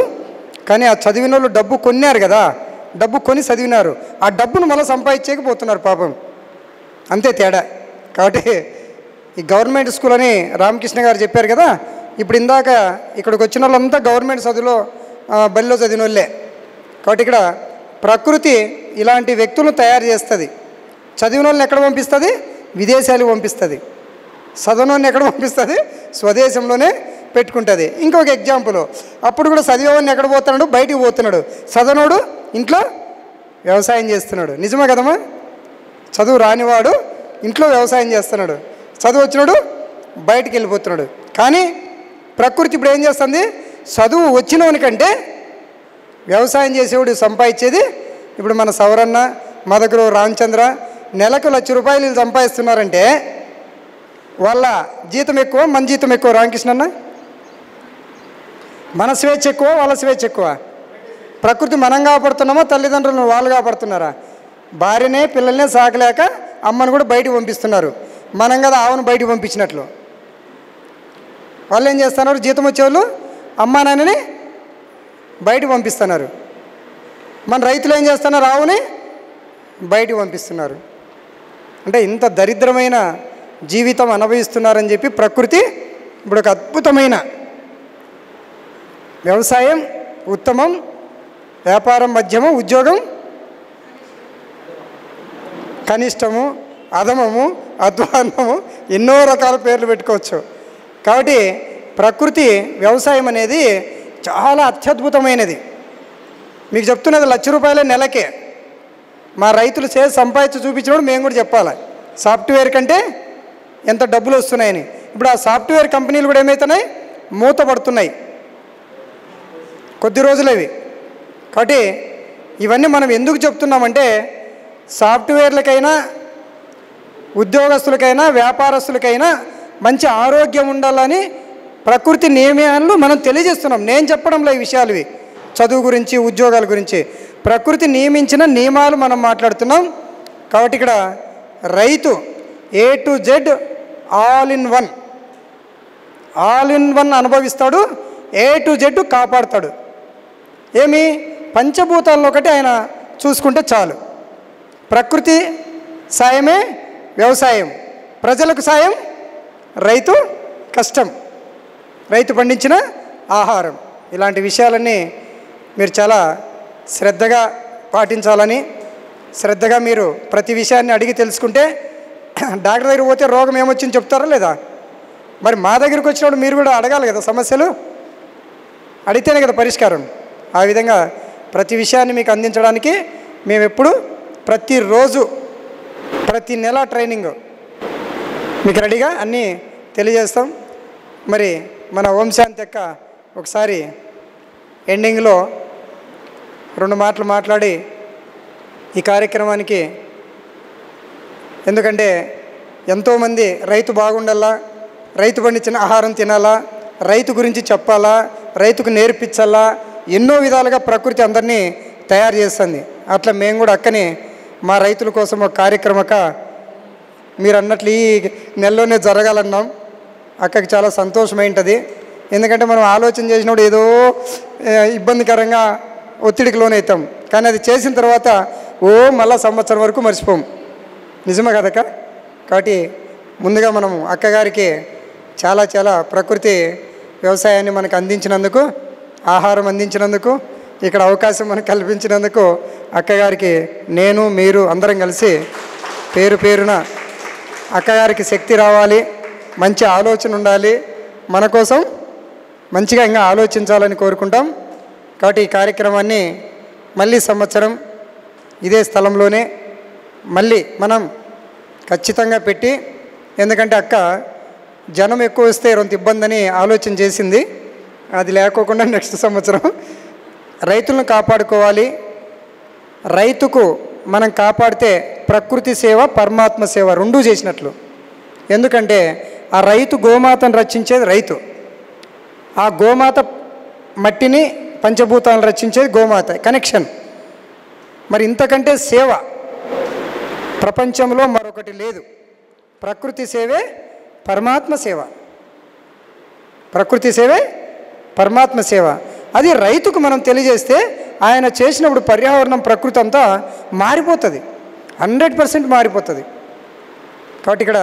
కానీ ఆ చదివిన వాళ్ళు డబ్బు కొన్నారు కదా, డబ్బు కొని చదివినారు, ఆ డబ్బును మళ్ళీ సంపాదించకపోతున్నారు పాపం. అంతే తేడా. కాబట్టి ఈ గవర్నమెంట్ స్కూల్ అని రామకృష్ణ గారు చెప్పారు కదా, ఇప్పుడు ఇందాక ఇక్కడికి వచ్చిన వాళ్ళంతా గవర్నమెంట్ చదువులో బడిలో చదివిన వాళ్ళే. కాబట్టి ఇక్కడ ప్రకృతి ఇలాంటి వ్యక్తులను తయారు చేస్తుంది. చదివిన వాళ్ళని ఎక్కడ పంపిస్తుంది? విదేశాలకు పంపిస్తుంది. చదవనోని ఎక్కడ పంపిస్తుంది? స్వదేశంలోనే పెట్టుకుంటుంది. ఇంకొక ఎగ్జాంపుల్, అప్పుడు కూడా చదివేవాడిని ఎక్కడ పోతున్నాడు? బయటికి పోతున్నాడు. చదవనోడు ఇంట్లో వ్యవసాయం చేస్తున్నాడు. నిజమే కదమ్మా? చదువు రానివాడు ఇంట్లో వ్యవసాయం చేస్తున్నాడు, చదువు వచ్చినాడు బయటికి వెళ్ళిపోతున్నాడు. కానీ ప్రకృతి ఇప్పుడు ఏం చేస్తుంది? చదువు వచ్చినోని కంటే వ్యవసాయం చేసేవాడు సంపాదించేది. ఇప్పుడు మన సౌరన్న, మా దగ్గర రామచంద్ర నెలకు ₹1,00,000 సంపాదిస్తున్నారంటే వాళ్ళ జీతం ఎక్కువ, మన జీతం ఎక్కువ. రామకృష్ణన్న, మన స్వేచ్ఛ ఎక్కువ, వాళ్ళ స్వేచ్ఛ ఎక్కువ? ప్రకృతి మనం కాపాడుతున్నామా, తల్లిదండ్రులను వాళ్ళు కాపాడుతున్నారా? భార్యనే పిల్లల్నే సాకలేక అమ్మను కూడా బయటికి పంపిస్తున్నారు. మనం కదా ఆవును బయటికి పంపించినట్లు. వాళ్ళు ఏం చేస్తున్నారు? జీతం వచ్చేవాళ్ళు అమ్మా నాన్నని బయటికి పంపిస్తున్నారు. మన రైతులు ఏం చేస్తున్నారు? ఆవుని బయటికి పంపిస్తున్నారు. అంటే ఇంత దరిద్రమైన జీవితం అనుభవిస్తున్నారని చెప్పి ప్రకృతి ఇప్పుడు ఒక అద్భుతమైన వ్యవసాయం ఉత్తమం, వ్యాపారం మధ్యమం, ఉద్యోగం కనిష్టము, అధమము, అధ్వాన్నము, ఎన్నో రకాల పేర్లు పెట్టుకోవచ్చు. కాబట్టి ప్రకృతి వ్యవసాయం అనేది చాలా అత్యద్భుతమైనది. మీకు చెప్తున్నది ₹1,00,000 నెలకే. మా రైతులు చేసి సంపాదించి చూపించినప్పుడు మేము కూడా చెప్పాలి సాఫ్ట్వేర్ కంటే ఎంత డబ్బులు వస్తున్నాయని. ఇప్పుడు ఆ సాఫ్ట్వేర్ కంపెనీలు కూడా ఏమవుతున్నాయి? మూతపడుతున్నాయి కొద్ది రోజులవి. కాబట్టి ఇవన్నీ మనం ఎందుకు చెప్తున్నామంటే సాఫ్ట్వేర్లకైనా ఉద్యోగస్తులకైనా వ్యాపారస్తులకైనా మంచి ఆరోగ్యం ఉండాలని ప్రకృతి నియమాలు మనం తెలియజేస్తున్నాం. నేను చెప్పడంలో ఈ విషయాలు ఇవి చదువు గురించి ఉద్యోగాల గురించి ప్రకృతి నియమించిన నియమాలు మనం మాట్లాడుతున్నాం. కాబట్టి ఇక్కడ రైతు A to Z all in one అనుభవిస్తాడు, A to Z కాపాడుతాడు. ఏమి పంచభూతాల్లో ఒకటి ఆయన చూసుకుంటే చాలు. ప్రకృతి సాయమే వ్యవసాయం, ప్రజలకు సాయం రైతు కష్టం, రైతు పండించిన ఆహారం. ఇలాంటి విషయాలన్నీ మీరు చాలా శ్రద్ధగా పాటించాలని, శ్రద్ధగా మీరు ప్రతి విషయాన్ని అడిగి తెలుసుకుంటే డాక్టర్ దగ్గర పోతే రోగం ఏమొచ్చింది చెప్తారా లేదా? మరి మా దగ్గరికి వచ్చినప్పుడు మీరు కూడా అడగాలి కదా, సమస్యలు అడిగితేనే కదా పరిష్కారం. ఆ విధంగా ప్రతి విషయాన్ని మీకు అందించడానికి మేము ఎప్పుడు ప్రతిరోజు ప్రతి నెల ట్రైనింగ్ మీకు రెడీగా అన్నీ తెలియజేస్తాం. మరి మన ఓం శాంతి అక్క ఒకసారి ఎండింగ్లో 2 మాటలు మాట్లాడి ఈ కార్యక్రమానికి, ఎందుకంటే ఎంతోమంది రైతు బాగుండాలా, రైతు పండించిన ఆహారం తినాలా, రైతు గురించి చెప్పాలా, రైతుకు నేర్పించాలా, ఎన్నో విధాలుగా ప్రకృతి అందరినీ తయారు చేస్తుంది. అట్లా మేము కూడా అక్కని మా రైతుల కోసం ఒక కార్యక్రమక మీరు అన్నట్లు ఈ నెలలోనే జరగాలన్నాం. అక్కకి చాలా సంతోషమైంటుంది. ఎందుకంటే మనం ఆలోచన చేసినప్పుడు ఏదో ఇబ్బందికరంగా ఒత్తిడికి లోనవుతాం, కానీ అది చేసిన తర్వాత మళ్ళా సంవత్సరం వరకు మర్చిపోం. నిజమే కదక్క? కాబట్టి ముందుగా మనం అక్కగారికి చాలా చాలా ప్రకృతి వ్యవసాయాన్ని మనకు అందించినందుకు, ఆహారం అందించినందుకు, ఇక్కడ అవకాశం మనకు కల్పించినందుకు అక్కగారికి నేను మీరు అందరం కలిసి పేరు పేరున అక్కగారికి శక్తి రావాలి, మంచి ఆలోచన ఉండాలి, మన కోసం మంచిగా ఇంకా ఆలోచించాలని కోరుకుంటాం. కాబట్టి ఈ కార్యక్రమాన్ని మళ్ళీ సంవత్సరం ఇదే స్థలంలోనే మళ్ళీ మనం ఖచ్చితంగా పెట్టి, ఎందుకంటే అక్క జనం ఎక్కువ వస్తే కొంత ఇబ్బందని ఆలోచన చేసింది. అది లేకోకుండా నెక్స్ట్ సంవత్సరం రైతులను కాపాడుకోవాలి. రైతుకు మనం కాపాడితే ప్రకృతి సేవ పరమాత్మ సేవ రెండూ చేసినట్లు. ఎందుకంటే ఆ రైతు గోమాతను రక్షించేది రైతు, ఆ గోమాత మట్టిని పంచభూతాలను రక్షించేది గోమాత, కనెక్షన్. మరి ఇంతకంటే సేవ ప్రపంచంలో మరొకటి లేదు. ప్రకృతి సేవే పరమాత్మ సేవ, ప్రకృతి సేవే పరమాత్మ సేవ. అది రైతుకు మనం తెలియజేస్తే ఆయన చేసినప్పుడు పర్యావరణం ప్రకృతి అంతా మారిపోతుంది, 100% మారిపోతుంది. కాబట్టి ఇక్కడ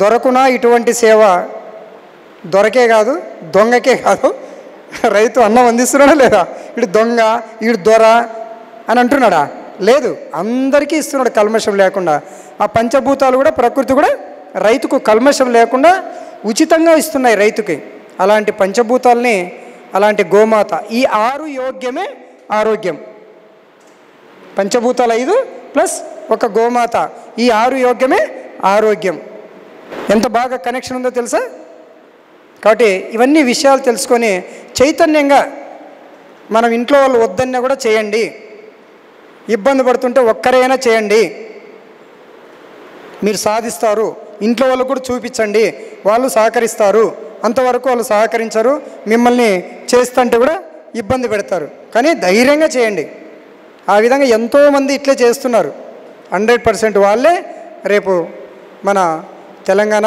దొరకునా ఇటువంటి సేవ దొరకే కాదు, దొంగకే కాదు. రైతు అన్నం అందిస్తున్నాడా లేదా? ఇటు దొంగ, ఇటు దొర అని అంటున్నాడా? లేదు, అందరికీ ఇస్తున్నాడు కల్మషం లేకుండా. ఆ పంచభూతాలు కూడా ప్రకృతి కూడా రైతుకు కల్మషం లేకుండా ఉచితంగా ఇస్తున్నాయి రైతుకి. అలాంటి పంచభూతాలని, అలాంటి గోమాత, ఈ 6 యోగ్యమే ఆరోగ్యం. పంచభూతాలు 5 ప్లస్ ఒక గోమాత, ఈ 6 యోగ్యమే ఆరోగ్యం. ఎంత బాగా కనెక్షన్ ఉందో తెలుసా? కాబట్టి ఇవన్నీ విషయాలు తెలుసుకొని చైతన్యంగా మనం ఇంట్లో వాళ్ళు వద్దన్నా కూడా చేయండి, ఇబ్బంది పడుతుంటే ఒక్కరైనా చేయండి, మీరు సాధిస్తారు. ఇంట్లో వాళ్ళు కూడా చూపించండి, వాళ్ళు సహకరిస్తారు. అంతవరకు వాళ్ళు సహకరించరు, మిమ్మల్ని చేస్తుంటే కూడా ఇబ్బంది పెడతారు. కానీ ధైర్యంగా చేయండి. ఆ విధంగా ఎంతోమంది ఇట్లే చేస్తున్నారు. 100% వాళ్ళే రేపు మన తెలంగాణ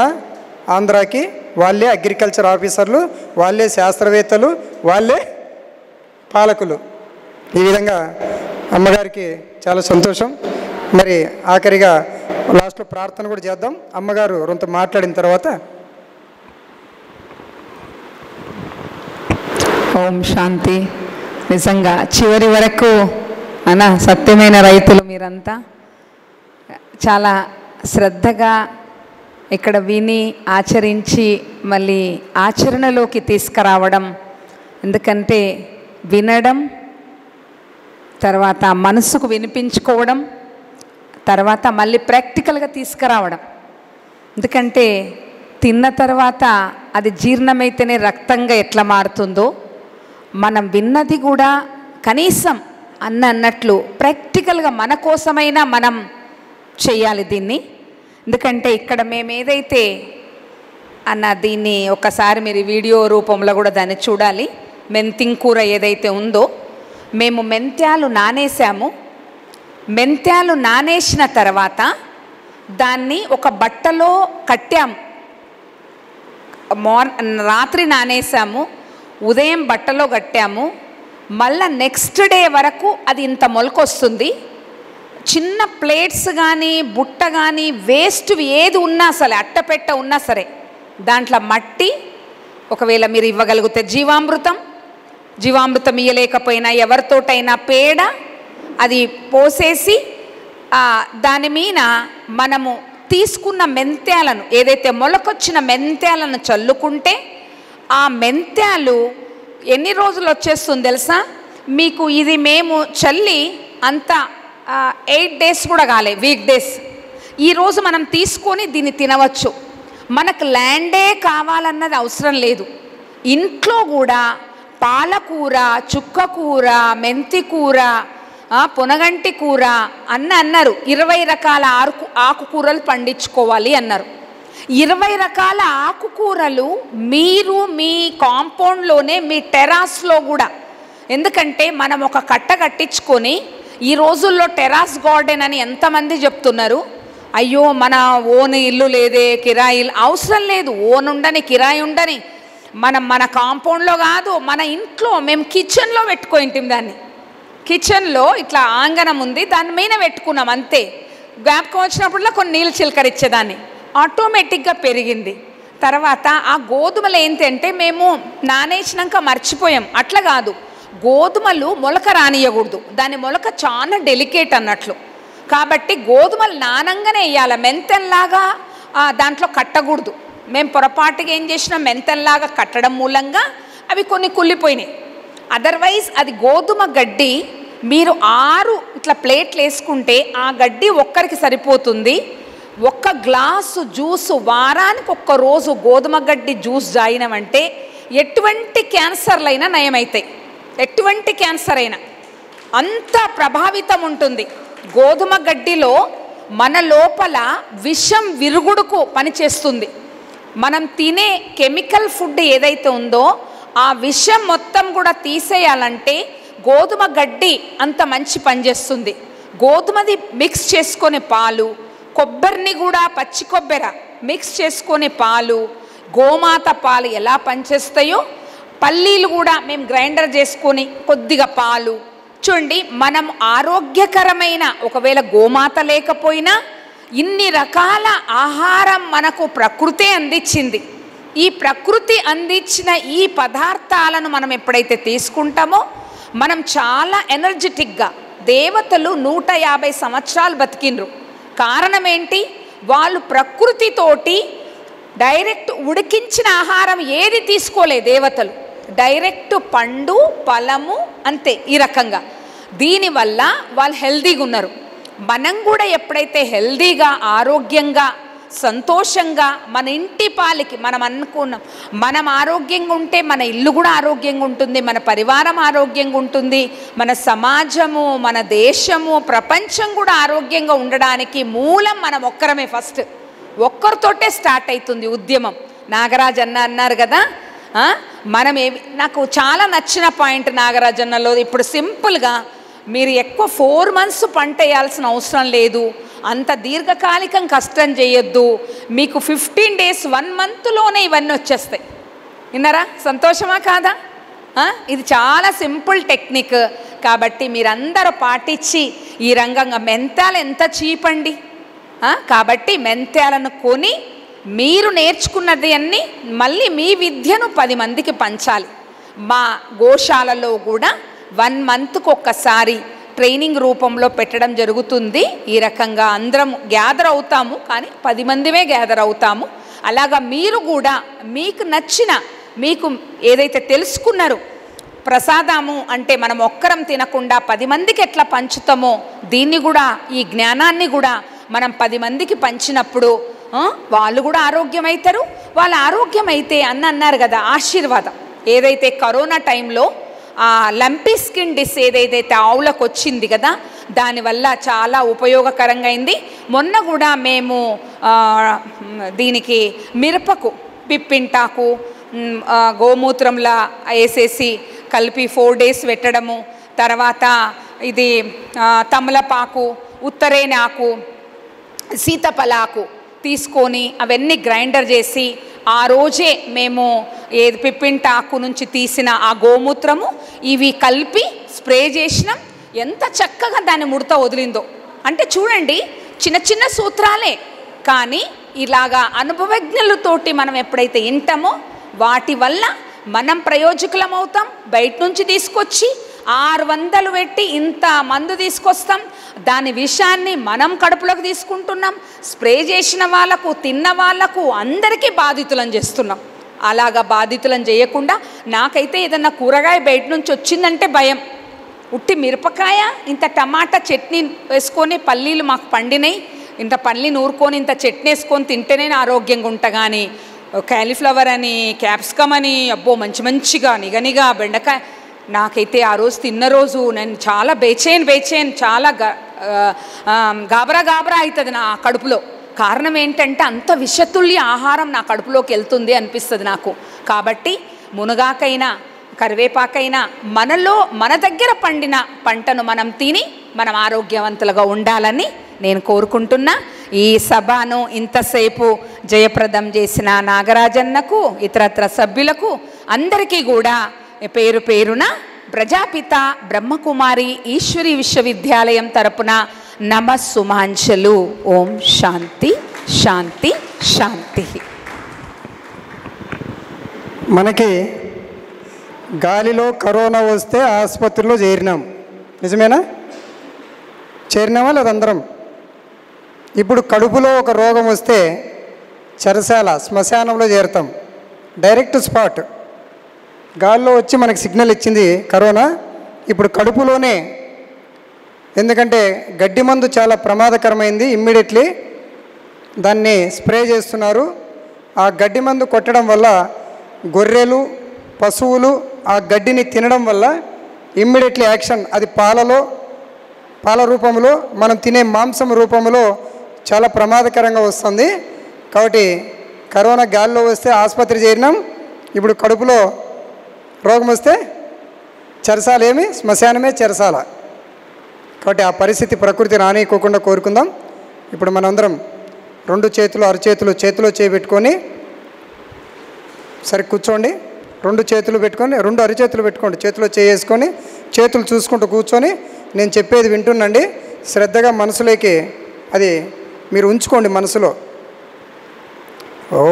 ఆంధ్రాకి వాళ్ళే అగ్రికల్చర్ ఆఫీసర్లు, వాళ్ళే శాస్త్రవేత్తలు, వాళ్ళే పాలకులు. ఈ విధంగా అమ్మగారికి చాలా సంతోషం. మరి ఆఖరిగా లాస్ట్లో ప్రార్థన కూడా చేద్దాం. అమ్మగారు కొంత మాట్లాడిన తర్వాత. ఓం శాంతి. నిజంగా చివరి వరకు సత్యమైన రైతులు మీరంతా చాలా శ్రద్ధగా ఇక్కడ విని ఆచరించి మళ్ళీ ఆచరణలోకి తీసుకురావడం. ఎందుకంటే వినడం, తర్వాత మనసుకు వినిపించుకోవడం, తర్వాత మళ్ళీ ప్రాక్టికల్గా తీసుకురావడం. ఎందుకంటే తిన్న తర్వాత అది జీర్ణమైతేనే రక్తంగా ఎట్లా మారుతుందో, మనం విన్నది కూడా కనీసం అన్నట్లు ప్రాక్టికల్గా మన కోసమైనా మనం చేయాలి దీన్ని. ఎందుకంటే ఇక్కడ మేము ఏదైతే అన్న దీన్ని ఒకసారి మీరు వీడియో రూపంలో కూడా దాన్ని చూడాలి. మెంతింకూర ఏదైతే ఉందో మేము మెంత్యాలు నానేసాము. మెంత్యాలు నానేసిన తర్వాత దాన్ని ఒక బట్టలో కట్టాము. రాత్రి నానేసాము, ఉదయం బట్టలో కట్టాము. మళ్ళా నెక్స్ట్ డే వరకు అది ఇంత మొలకొస్తుంది. చిన్న ప్లేట్స్ కానీ బుట్ట కానీ వేస్ట్ ఏది ఉన్నా సరే, అట్టపెట్ట ఉన్నా సరే దాంట్లో మట్టి, ఒకవేళ మీరు ఇవ్వగలిగితే జీవామృతం ఇయ్యలేకపోయినా ఎవరితోటైనా పేడ అది పోసేసి దాని మీద మనము తీసుకున్న మెంత్యాలను, ఏదైతే మొలకొచ్చిన మెంత్యాలను చల్లుకుంటే ఆ మెంత్యాలు ఎన్ని రోజులు వచ్చేస్తుంది తెలుసా మీకు? ఇది మేము చల్లి అంత 8 days కూడా కాలే, వీక్ డేస్. ఈరోజు మనం తీసుకొని దీన్ని తినవచ్చు. మనకు ల్యాండే కావాలన్నది అవసరం లేదు. ఇంట్లో కూడా పాలకూర, చుక్కకూర, మెంతికూర, పొనగంటి కూర అన్నారు. 20 రకాల ఆకుకూరలు పండించుకోవాలి అన్నారు. 20 రకాల ఆకుకూరలు మీరు మీ కాంపౌండ్లోనే, మీ టెరాస్లో కూడా, ఎందుకంటే మనం ఒక కట్ట కట్టించుకొని, ఈ రోజుల్లో టెరాస్ గార్డెన్ అని ఎంతమంది చెప్తున్నారు. అయ్యో మన ఓన్ ఇల్లు లేదే, కిరాయి అవసరం లేదు. ఓన్ ఉండని, కిరాయి ఉండని, మన కాంపౌండ్లో కాదు, మన ఇంట్లో మేము కిచెన్లో పెట్టుకుంటాం. దాన్ని కిచెన్లో ఇట్లా ఆంగణం ఉంది, దాని మీద పెట్టుకున్నాం అంతే. జ్ఞాపకం వచ్చినప్పుడులా కొన్ని నీళ్ళు చిలకరిచ్చేదాన్ని, ఆటోమేటిక్గా పెరిగింది. తర్వాత ఆ గోధుమలు ఏంటంటే మేము నానేసినాక మర్చిపోయాం. అట్లా కాదు, గోధుమలు మొలక రానియకూడదు, దాని మొలక చాలా డెలికేట్ అన్నట్లు. కాబట్టి గోధుమలు నానంగానే వేయాలి, మెంతెల్లాగా దాంట్లో కట్టకూడదు. మేము పొరపాటుగా ఏం చేసినాం, మెంతెల్లాగా కట్టడం మూలంగా అవి కొన్ని కుళ్ళిపోయినాయి. అదర్వైజ్ అది గోధుమ గడ్డి మీరు 6 ఇట్లా ప్లేట్లు వేసుకుంటే ఆ గడ్డి ఒక్కరికి సరిపోతుంది. 1 గ్లాసు జ్యూసు వారానికి 1 రోజు గోధుమ గడ్డి జ్యూస్ తాగినామంటే ఎటువంటి క్యాన్సర్లైనా నయమవుతాయి. ఎటువంటి క్యాన్సర్ అయినా అంత ప్రభావితం ఉంటుంది. గోధుమ గడ్డిలో మన లోపల విషం విరుగుడుకు పనిచేస్తుంది. మనం తినే కెమికల్ ఫుడ్ ఏదైతే ఉందో ఆ విషం మొత్తం కూడా తీసేయాలంటే గోధుమ గడ్డి అంత మంచి పనిచేస్తుంది. గోధుమది మిక్స్ చేసుకొని పాలు, కొబ్బరిని కూడా పచ్చి కొబ్బరి మిక్స్ చేసుకొని పాలు, గోమాత పాలు ఎలా పనిచేస్తాయో, పల్లీలు కూడా మేము గ్రైండర్ చేసుకొని కొద్దిగా పాలు. చూడండి, మనం ఆరోగ్యకరమైన, ఒకవేళ గోమాత లేకపోయినా ఇన్ని రకాల ఆహారం మనకు ప్రకృతే అందించింది. ఈ ప్రకృతి అందించిన ఈ పదార్థాలను మనం ఎప్పుడైతే తీసుకుంటామో మనం చాలా ఎనర్జెటిక్గా, దేవతలు 150 సంవత్సరాలు బతికిండ్రు. కారణం ఏంటి? వాళ్ళు ప్రకృతితోటి డైరెక్ట్ ఉడికించిన ఆహారం ఏది తీసుకోలే దేవతలు, డైరెక్ట్ పండు ఫలము అంతే. ఈ రకంగా దీనివల్ల వాళ్ళు హెల్దీగా ఉన్నారు. మనం కూడా ఎప్పుడైతే హెల్దీగా, ఆరోగ్యంగా, సంతోషంగా, మన ఇంటి పాలికి మనం అనుకున్నాం, మనం ఆరోగ్యంగా ఉంటే మన ఇల్లు కూడా ఆరోగ్యంగా ఉంటుంది, మన పరివారం ఆరోగ్యంగా ఉంటుంది, మన సమాజము, మన దేశము, ప్రపంచం కూడా ఆరోగ్యంగా ఉండడానికి మూలం మనం ఒక్కరమే. ఫస్ట్ ఒక్కరితోటే స్టార్ట్ అవుతుంది ఉద్యమం. నాగరాజ్ అన్నారు కదా, మనం నాకు చాలా నచ్చిన పాయింట్ నాగరాజ్ అన్నలో, ఇప్పుడు సింపుల్గా మీరు ఎక్కువ 4 months పంట వేయాల్సిన అవసరం లేదు, అంత దీర్ఘకాలికం కష్టం చేయొద్దు, మీకు 15 days 1 monthలోనే ఇవన్నీ వచ్చేస్తాయి. విన్నారా? సంతోషమా కాదా? ఇది చాలా సింపుల్ టెక్నిక్. కాబట్టి మీరందరూ పాటించి ఈ రంగంగా, మెంతాలు ఎంత చీప్ అండి. కాబట్టి మెంతాలను కొని మీరు నేర్చుకున్నది అన్నీ మళ్ళీ మీ విద్యను 10 మందికి పంచాలి. మా గోశాలలో కూడా 1 monthకు ఒక్కసారి ట్రైనింగ్ రూపంలో పెట్టడం జరుగుతుంది. ఈ రకంగా అందరం గ్యాదర్ అవుతాము, కానీ 10 మందిమే గ్యాదర్ అవుతాము. అలాగా మీరు కూడా మీకు నచ్చిన, మీకు ఏదైతే తెలుసుకున్నారో, ప్రసాదము అంటే మనం ఒక్కరం తినకుండా 10 మందికి ఎట్లా పంచుతామో, దీన్ని కూడా, ఈ జ్ఞానాన్ని కూడా మనం 10 మందికి పంచినప్పుడు వాళ్ళు కూడా ఆరోగ్యమవుతారు. వాళ్ళు ఆరోగ్యమైతే అన్నారు కదా, ఆశీర్వాదం. ఏదైతే కరోనా టైంలో లంపీ స్కిన్ డిసీజ్ ఏదైతే ఆవులకు వచ్చింది కదా, దానివల్ల చాలా ఉపయోగకరంగా అయింది. మొన్న కూడా మేము దీనికి మిరపకు పిప్పింటాకు గోమూత్రంలా వేసేసి కలిపి 4 days పెట్టడము, తర్వాత ఇది తమలపాకు, ఉత్తరేనాకు, సీతఫలాకు తీసుకొని అవన్నీ గ్రైండర్ చేసి ఆ రోజే మేము ఏది పిప్పింటాకు నుంచి తీసిన ఆ గోమూత్రము ఇవి కలిపి స్ప్రే చేసినాం. ఎంత చక్కగా దాన్ని ముడత వదిలిందో. అంటే చూడండి, చిన్న చిన్న సూత్రాలే, కానీ ఇలాగా అనుభవజ్ఞులతోటి మనం ఎప్పుడైతే వింటామో వాటి వల్ల మనం ప్రయోజకులం అవుతాం. బయట నుంచి తీసుకొచ్చి 600 పెట్టి ఇంత మందు తీసుకొస్తాం, దాని విషయాన్ని మనం కడుపులోకి తీసుకుంటున్నాం. స్ప్రే చేసిన వాళ్ళకు, తిన్న వాళ్ళకు అందరికీ బాధితులను చేస్తున్నాం. అలాగా బాధితులను చేయకుండా నాకైతే ఏదన్నా కూరగాయ బయట నుంచి వచ్చిందంటే భయం. ఉట్టి మిరపకాయ, ఇంత టమాటా చట్నీ వేసుకొని, పల్లీలు మాకు పండినాయి, ఇంత పల్లి నూరుకొని ఇంత చట్నీ వేసుకొని తింటేనే ఆరోగ్యంగా ఉంటా. కానీ క్యాలీఫ్లవర్ అని, క్యాప్సికమ్ అని, అబ్బో మంచిగా నిగనిగా బెండకాయ, నాకైతే ఆ రోజు తిన్న రోజు నేను చాలా బేచేన్ చాలా గాబరా అవుతుంది నా కడుపులో. కారణం ఏంటంటే అంత విషతుల్య ఆహారం నా కడుపులోకి వెళ్తుంది అనిపిస్తుంది నాకు. కాబట్టి మునగాకైనా కరివేపాకైనా మన దగ్గర పండిన పంటను మనం తిని మనం ఆరోగ్యవంతులుగా ఉండాలని నేను కోరుకుంటున్నా. ఈ సభను ఇంతసేపు జయప్రదం చేసిన నాగరాజన్నకు, ఇతరత్ర సభ్యులకు అందరికీ కూడా పేరు పేరున ప్రజాపిత బ్రహ్మకుమారి ఈశ్వరీ విశ్వవిద్యాలయం తరపున నమస్సుమాంజలు. ఓం శాంతి శాంతి శాంతి. మనకి గాలిలో కరోనా వస్తే ఆసుపత్రిలో చేరినాం, నిజమేనా? చేరినామా లేదా అందరం? ఇప్పుడు కడుపులో ఒక రోగం వస్తే చెరసాల, శ్మశానంలో చేరుతాం. Direct spot. గాల్లో వచ్చి మనకి సిగ్నల్ ఇచ్చింది కరోనా, ఇప్పుడు కడుపులోనే. ఎందుకంటే గడ్డి మందు చాలా ప్రమాదకరమైంది, ఇమ్మీడియట్లీ దాన్ని స్ప్రే చేస్తున్నారు. ఆ గడ్డి మందు కొట్టడం వల్ల గొర్రెలు, పశువులు ఆ గడ్డిని తినడం వల్ల ఇమ్మీడియట్లీ యాక్షన్, అది పాల రూపంలో, మనం తినే మాంసం రూపంలో చాలా ప్రమాదకరంగా వస్తుంది. కాబట్టి కరోనా గాల్లో వస్తే ఆసుపత్రి చేరినాం, ఇప్పుడు కడుపులో రోగం వస్తే చెరసాల, ఏమి శ్మశానమే చెరసాల. కాబట్టి ఆ పరిస్థితి ప్రకృతి రానియకోకుండా కోరుకుందాం. ఇప్పుడు మనందరం 2 చేతులు, అరచేతులు చేతిలో చేయబెట్టుకొని సరే కూర్చోండి. 2 చేతులు పెట్టుకొని, 2 అరచేతులు పెట్టుకోండి, చేతిలో చేసుకొని చేతులు చూసుకుంటూ కూర్చొని నేను చెప్పేది వింటున్నాండి. శ్రద్ధగా మనసులోకి అది మీరు ఉంచుకోండి మనసులో. ఓ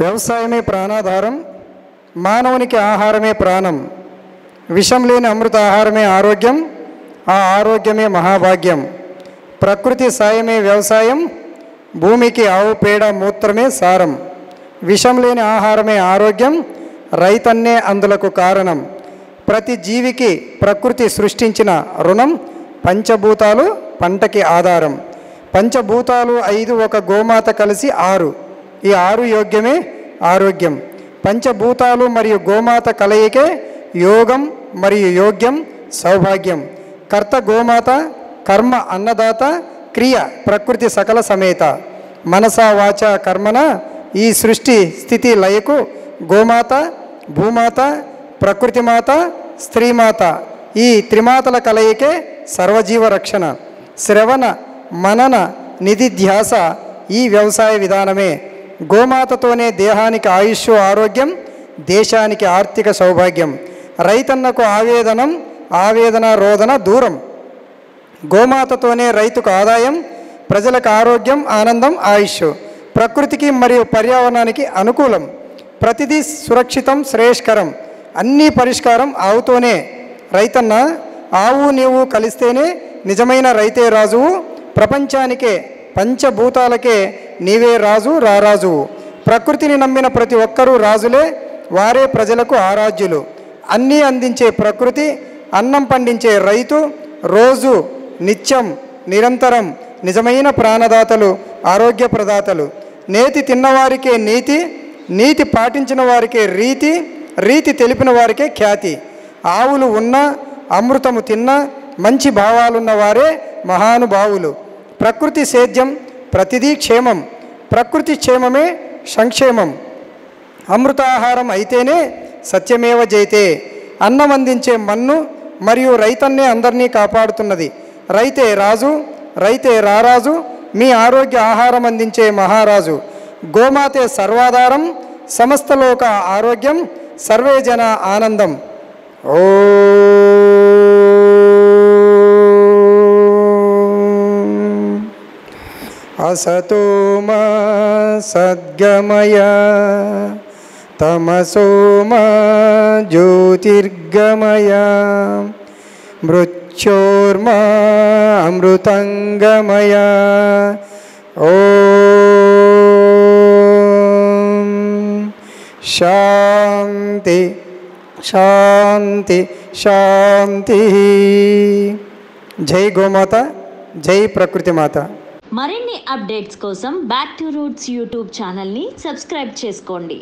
వ్యవసాయమే ప్రాణాధారం, మానవునికి ఆహారమే ప్రాణం. విషం లేని అమృత ఆహారమే ఆరోగ్యం, ఆ ఆరోగ్యమే మహాభాగ్యం. ప్రకృతి సాయమే వ్యవసాయం, భూమికి ఆవు పేడ మూత్రమే సారం. విషం లేని ఆహారమే ఆరోగ్యం, రైతన్నే అందులకు కారణం. ప్రతి జీవికి ప్రకృతి సృష్టించిన రుణం, పంచభూతాలు పంటకి ఆధారం. పంచభూతాలు 5, ఒక గోమాత కలిసి 6. ఈ 6 యోగ్యమే ఆరోగ్యం. పంచభూతాలు మరియు గోమాత కలయికే యోగం మరియు యోగ్యం సౌభాగ్యం. కర్త గోమాత, కర్మ అన్నదాత, క్రియ ప్రకృతి సకల సమేత. మనసా వాచ కర్మన ఈ సృష్టి స్థితి లయకు గోమాత, భూమాత, ప్రకృతిమాత, స్త్రీమాత, ఈ త్రిమాతల కలయికే సర్వజీవ రక్షణ. శ్రవణ మనన నిధిధ్యాస ఈ వ్యవసాయ విధానమే. గోమాతతోనే దేహానికి ఆయుష్ ఆరోగ్యం, దేశానికి ఆర్థిక సౌభాగ్యం. రైతన్నకు ఆవేదన రోదన దూరం. గోమాతతోనే రైతుకు ఆదాయం, ప్రజలకు ఆరోగ్యం, ఆనందం, ఆయుష్. ప్రకృతికి మరియు పర్యావరణానికి అనుకూలం. ప్రతిదీ సురక్షితం, శ్రేయస్కరం. అన్నీ పరిష్కారం ఆవుతోనే. రైతన్న, ఆవు నీవు కలిస్తేనే నిజమైన రైతే రాజువు. ప్రపంచానికే పంచభూతాలకే నీవే రాజు రారాజువు. ప్రకృతిని నమ్మిన ప్రతి ఒక్కరూ రాజులే, వారే ప్రజలకు ఆరాధ్యులు. అన్నీ అందించే ప్రకృతి, అన్నం పండించే రైతు, రోజు నిత్యం నిరంతరం నిజమైన ప్రాణదాతలు, ఆరోగ్య ప్రదాతలు. నేతి తిన్నవారికే నీతి, నీతి పాటించిన వారికే రీతి, రీతి తెలిపిన వారికే ఖ్యాతి. ఆవులు ఉన్నా అమృతము తిన్నా మంచి భావాలున్న వారే మహానుభావులు. ప్రకృతి సేద్యం ప్రతిదీ క్షేమం, ప్రకృతి క్షేమమే సంక్షేమం. అమృతాహారం అయితేనే సత్యమేవ జైతే. అన్నం అందించే మన్ను మరియు రైతన్నే అందరినీ కాపాడుతున్నది. రైతే రాజు, రైతే రారాజు, మీ ఆరోగ్య ఆహారం అందించే మహారాజు. గోమాతే సర్వాధారం, సమస్తలోక ఆరోగ్యం, సర్వే జన ఆనందం. ఓ అసతో మా సద్గమయ, తమసో మా జ్యోతిర్గమయ, మృత్యోర్మా అమృతంగమయ. ఓం శాంతి శాంతి శాంతి. జై గోమాత, జై ప్రకృతి మాత. మరిన్ని అప్డేట్స్ కోసం బ్యాక్ టు రూట్స్ యూట్యూబ్ ఛానల్ని సబ్స్క్రైబ్ చేసుకోండి.